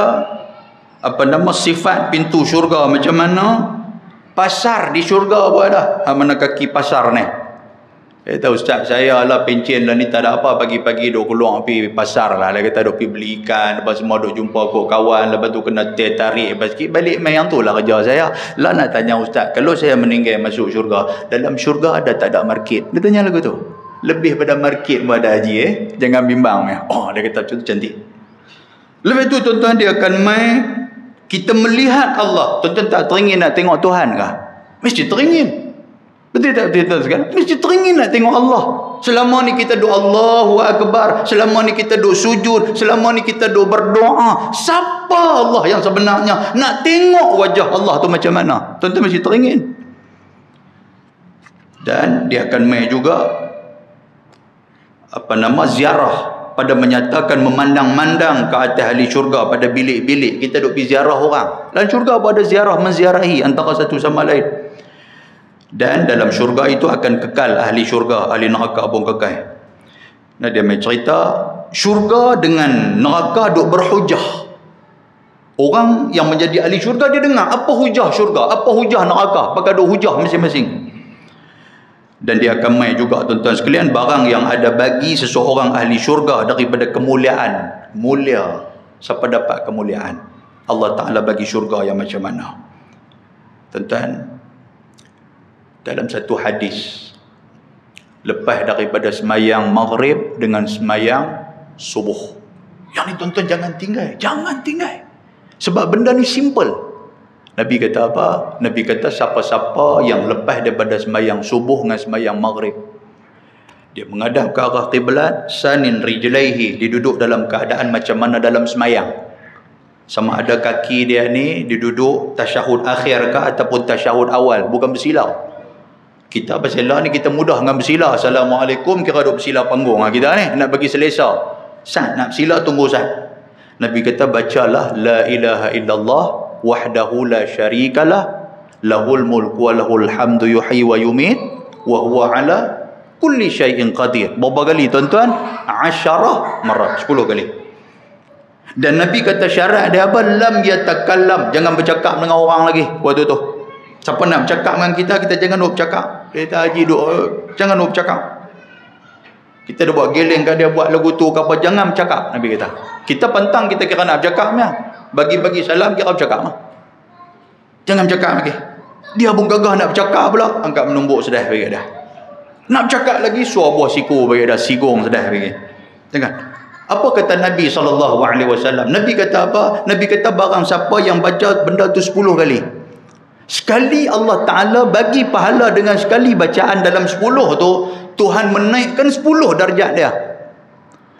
sifat pintu syurga macam mana. Pasar di syurga pun ada. Mana kaki pasar ni. Kata ustaz saya lah pencen lah ni tak ada apa, pagi-pagi duk keluar pergi pasar lah. Dia kata duk pergi beli ikan, lepas semua duk jumpa kok kawan, lepas tu kena tarik lepas sikit balik main. Yang tu lah kerja saya. Lah nak tanya ustaz, kalau saya meninggal masuk syurga, dalam syurga ada tak ada market? Dia tanya lagu tu. Lebih pada market pun ada haji jangan bimbang ya. Dia kata macam tu cantik. Lepas tu tuan-tuan dia akan main kita melihat Allah. Tuan-tuan tak teringin nak tengok Tuhan kah? Mesti teringin. Betul tak tuan-tuan sekalian? Mesti teringin nak tengok Allah. Selama ni kita doa Allahu Akbar, selama ni kita duk sujud, selama ni kita duk berdoa. Siapa Allah yang sebenarnya? Nak tengok wajah Allah tu macam mana? Tuan-tuan mesti teringin. Dan dia akan main juga ziarah, pada menyatakan memandang-mandang ke atas ahli syurga pada bilik-bilik. Kita duk pergi ziarah orang. Dalam syurga pun ada ziarah, menziarahi antara satu sama lain. Dan dalam syurga itu akan kekal ahli syurga, ahli neraka pun kekal. Nah, dia main cerita syurga dengan neraka duk berhujah. Orang yang menjadi ahli syurga dia dengar apa hujah syurga, apa hujah neraka, pakai duk hujah masing-masing. Dan dia akan main juga tuan-tuan sekalian barang yang ada bagi seseorang ahli syurga daripada kemuliaan. Mulia. Siapa dapat kemuliaan? Allah Ta'ala bagi syurga yang macam mana? Tuan-tuan, dalam satu hadis, lepas daripada semayang maghrib dengan semayang subuh, yang ni tuan-tuan jangan tinggal. Sebab benda ni simple. Nabi kata apa? Nabi kata siapa-siapa yang lepas daripada semayang subuh dengan semayang maghrib, dia menghadap ke arah qiblat, sanin rijlaihi, dia duduk dalam keadaan macam mana dalam semayang. Sama ada kaki dia ni diduduk tasyahud akhir ke ataupun tasyahud awal, bukan bersilau. Kita bersila ni kita mudah dengan bersila. Assalamualaikum kira duk bersila panggung kita ni nak bagi selesa. Sat nak bersila tunggu sat. Nabi kata bacalah la ilaha illallah wahdahu la syarikalah lahul mulku wa lahul hamdu yuhyi wa yumit wa huwa ala kulli syai'in qadir. Berapa kali tuan-tuan? 10 marat, 10 kali. Dan Nabi kata syarat dia apa? Lam yatakallam, jangan bercakap dengan orang lagi waktu tu. Siapa nak bercakap dengan kita, kita jangan duk bercakap. Kita haji duk, jangan duk bercakap. Kita dah buat geleng ke dia buat lagu tu ke apa, jangan bercakap. Nabi kata kita pantang, kita kira nak bercakap ya. Bagi-bagi salam kira bercakap mah. Jangan bercakap lagi. Dia pun gagah nak bercakap pula, angkat menumbuk sedah bagi dah. Nak bercakap lagi, suar buah siku bagi dah, sigung sedah bagi. Jangan. Apa kata Nabi SAW? Nabi kata apa? Nabi kata barang siapa yang baca benda tu 10 kali, Sekali Allah Ta'ala bagi pahala dengan sekali bacaan dalam 10 tu, Tuhan menaikkan 10 darjat dia.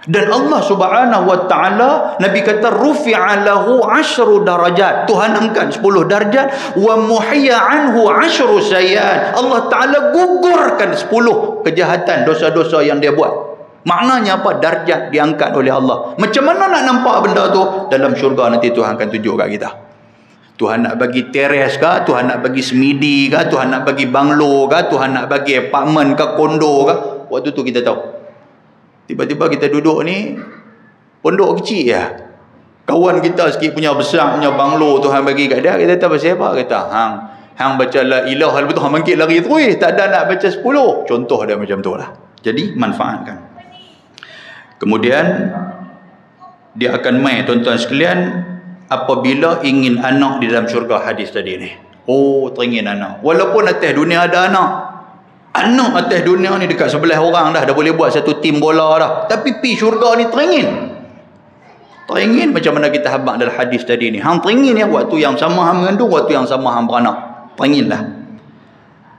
Dan Allah Subhanahu wa Ta'ala, Nabi kata rufi'a lahu 10 darajat, Tuhan angkat 10 darjat. Wa muhiya anhu 10 sayyi'at, Allah Ta'ala gugurkan 10 kejahatan, dosa-dosa yang dia buat. Maknanya apa? Darjat diangkat oleh Allah. Macam mana nak nampak benda tu? Dalam syurga nanti Tuhan akan tunjuk kat kita. Tuhan nak bagi teres ke, Tuhan nak bagi semidi ke, Tuhan nak bagi banglo ke, Tuhan nak bagi apartmen ke, kondo ke. Waktu tu kita tahu. Tiba-tiba kita duduk ni pondok kecil ya. Kawan kita sikit punya besar punya banglo Tuhan bagi kat dia. Kita kata pasal apa? Kata hang baca la ilaha illallah, hang bangkit lari terus, tak ada nak baca 10. Contoh dia macam tu lah. Jadi manfaatkan. Kemudian dia akan mai tuan-tuan sekalian, apabila ingin anak di dalam syurga, hadis tadi ni. Oh, teringin anak. Walaupun atas dunia ada anak. Anak atas dunia ni dekat sebelah orang dah boleh buat satu tim bola dah. Tapi pi syurga ni teringin. Teringin macam mana kita habaq dalam hadis tadi ni. Hang teringin ya, waktu yang sama hang mengandung, waktu yang sama hang beranak. Teringin lah.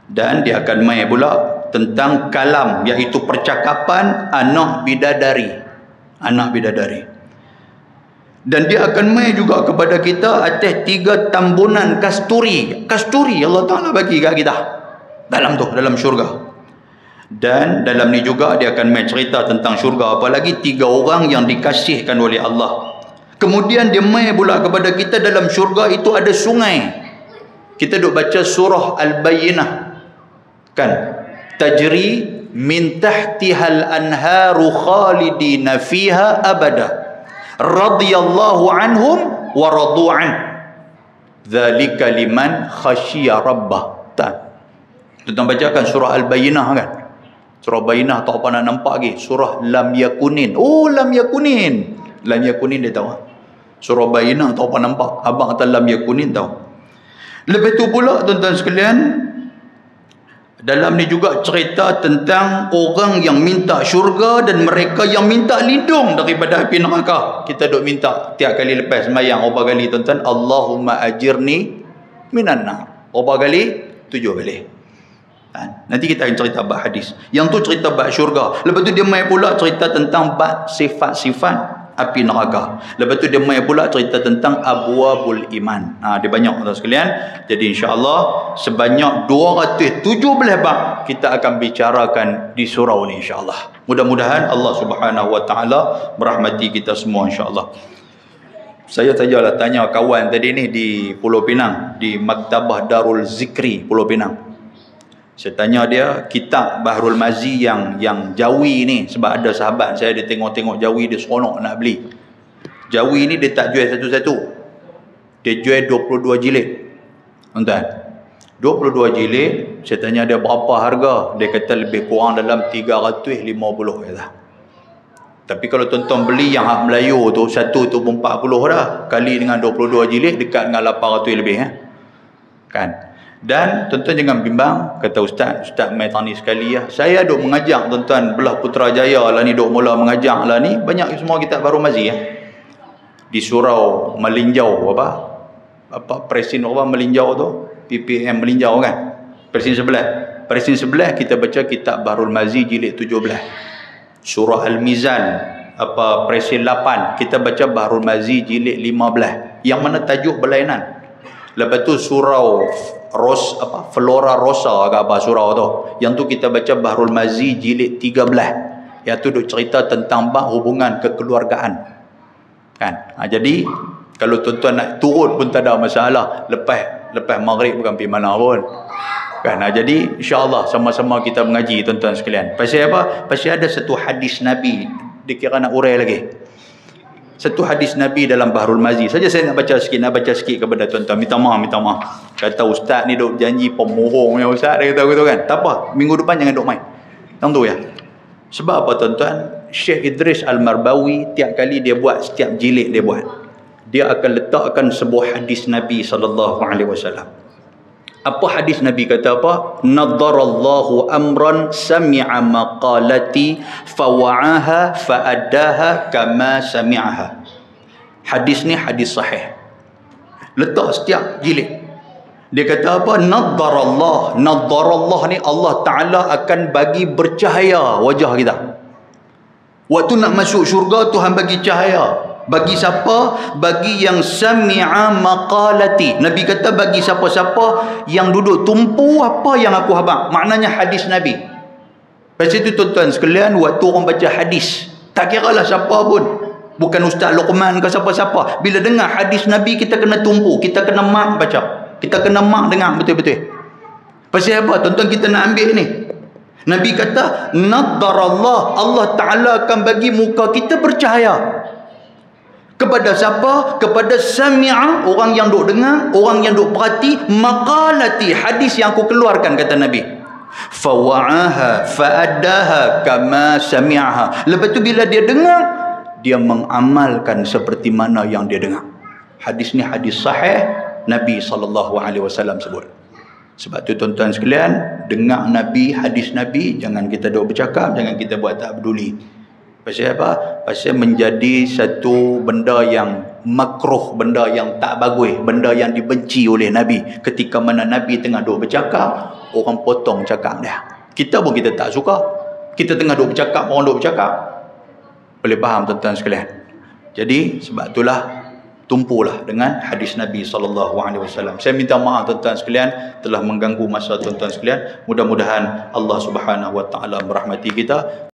Dan dia akan mai pula tentang kalam, iaitu percakapan anak bidadari. Anak bidadari. Dan dia akan mai juga kepada kita atas 3 tambunan kasturi. Kasturi Allah Ta'ala bagi kat kita dalam tu, dalam syurga. Dan dalam ni juga dia akan mai cerita tentang syurga, apalagi 3 orang yang dikasihkan oleh Allah. Kemudian dia mai pula kepada kita dalam syurga itu ada sungai. Kita duk baca surah Al-Bayyinah kan, tajri min tahtihal anharu khalidina fiha abada radhiyallahu anhum wa radu'an dzalika liman khasyiya rabbah. Tuan bacakan surah Al-Bayyinah kan. Surah Bayyinah tak apa nak nampak lagi. Surah Lam Yakunin. Oh, Lam Yakunin. Lam Yakunin dia tahu. Surah Bayyinah tak apa nampak. Abang kata Lam Yakunin tahu. Lepas tu pula tuan-tuan sekalian, dalam ni juga cerita tentang orang yang minta syurga dan mereka yang minta lindung daripada api neraka. Kita duk minta tiap kali lepas sembahyang berapa kali tuan-tuan? Allahumma ajirni minan nar. Berapa kali? 7 kali. Nanti kita akan cerita bab hadis. Yang tu cerita bab syurga. Lepas tu dia mai pula cerita tentang bab sifat-sifat api neraka. Lepas tu dia mai pula cerita tentang abwabul iman. Dia banyak tuan sekalian. Jadi insya-Allah sebanyak 217 bab kita akan bicarakan di surau ni insya-Allah. Mudah-mudahan Allah Subhanahu wa taala merahmati kita semua insya-Allah. Saya sajalah tanya kawan tadi ni di Pulau Pinang, di Maktabah Darul Zikri Pulau Pinang. Saya tanya dia kitab Bahrul Mazi yang Jawi ni, sebab ada sahabat saya dia tengok-tengok Jawi, dia seronok nak beli. Jawi ni dia tak jual satu-satu. Dia jual 22 jilid. Tuan-tuan, 22 jilid. Saya tanya dia berapa harga? Dia kata lebih kurang dalam 350 kata. Tapi kalau tuan-tuan beli yang hak Melayu tu, satu tu pun 40 dah. Kali dengan 22 jilid dekat dengan 800 lebih kan. Dan tuan-tuan jangan bimbang, kata Ustaz mai tani sekali ya. Saya duk mengajak tuan-tuan belah Putrajaya lah ni, duk mula mengajak lah ni. Banyak semua kitab Bahrul Mazi di surau Melinjau apa Presin apa Melinjau tu, PPM Melinjau kan. Presin sebelah kita baca kitab Bahrul Mazi jilid 17. Surah Al-Mizan apa Presin 8 kita baca Bahrul Mazi jilid 15. Yang mana tajuk berlainan. Lepas tu surau Flora Rosa ke apa surau tu. Yang tu kita baca Bahrul Mazi jilid 13. Yang tu duk cerita tentang bab hubungan kekeluargaan. Kan? Jadi kalau tuan-tuan nak turun pun tak ada masalah. Lepas maghrib bukan pergi mana pun. Kan? Jadi insya-Allah sama-sama kita mengaji tuan-tuan sekalian. Pasal apa? Pasal ada satu hadis Nabi. Dia kira nak urai lagi. Satu hadis Nabi dalam Bahrul Mazi saja saya nak baca sikit kepada tuan-tuan. Minta maaf. Kata ustaz ni duk janji pemohong ya ustaz, dia kata gitu kan. Tak apa, minggu depan jangan duk main. Yang tu ya. Sebab apa tuan-tuan? Syekh Idris Al-Marbawi tiap kali dia buat, setiap jilid dia akan letakkan sebuah hadis Nabi SAW. Apa hadis Nabi kata apa? Nadarallahu amran sami'a maqalati fawa'aha fa'addaha kama sami'aha. Hadis ni hadis sahih. Letak setiap jilid. Dia kata apa? Naddarallah. Naddarallah ni Allah Ta'ala akan bagi bercahaya wajah kita. Waktu nak masuk syurga, Tuhan bagi cahaya. Bagi siapa? Bagi yang sami'a maqalati. Nabi kata bagi siapa-siapa yang duduk tumpu apa yang aku habaq. Maknanya hadis Nabi. Lepas itu tuan-tuan sekalian, waktu orang baca hadis, tak kira lah siapa pun. Bukan Ustaz Luqman ke siapa-siapa. Bila dengar hadis Nabi, kita kena tumpu. Kita kena mak baca. Kita kena mak dengar betul-betul. Pasal apa? Tuan-tuan, kita nak ambil ni. Nabi kata, naddarallah. Allah Ta'ala akan bagi muka kita bercahaya. Kepada siapa? Kepada sami'a, orang yang duk dengar, orang yang duk perhati, maqalati, hadis yang aku keluarkan, kata Nabi. Fawa'aha fa'addaha kama sami'aha. Lepas tu bila dia dengar, dia mengamalkan seperti mana yang dia dengar. Hadis ni hadis sahih, Nabi SAW sebut. Sebab tu tuan-tuan sekalian, dengar Nabi, hadis Nabi, jangan kita duk bercakap, jangan kita buat tak peduli. Pasal apa? Pasal menjadi satu benda yang makruh, benda yang tak bagus, benda yang dibenci oleh Nabi. Ketika mana Nabi tengah duk bercakap, orang potong cakap dia. Kita pun kita tak suka. Kita tengah duk bercakap, orang duk bercakap. Boleh faham tuan-tuan sekalian? Jadi sebab itulah tumpulah dengan hadis Nabi SAW. Saya minta maaf tuan-tuan sekalian telah mengganggu masa tuan-tuan sekalian. Mudah-mudahan Allah Subhanahu Wa Taala merahmati kita.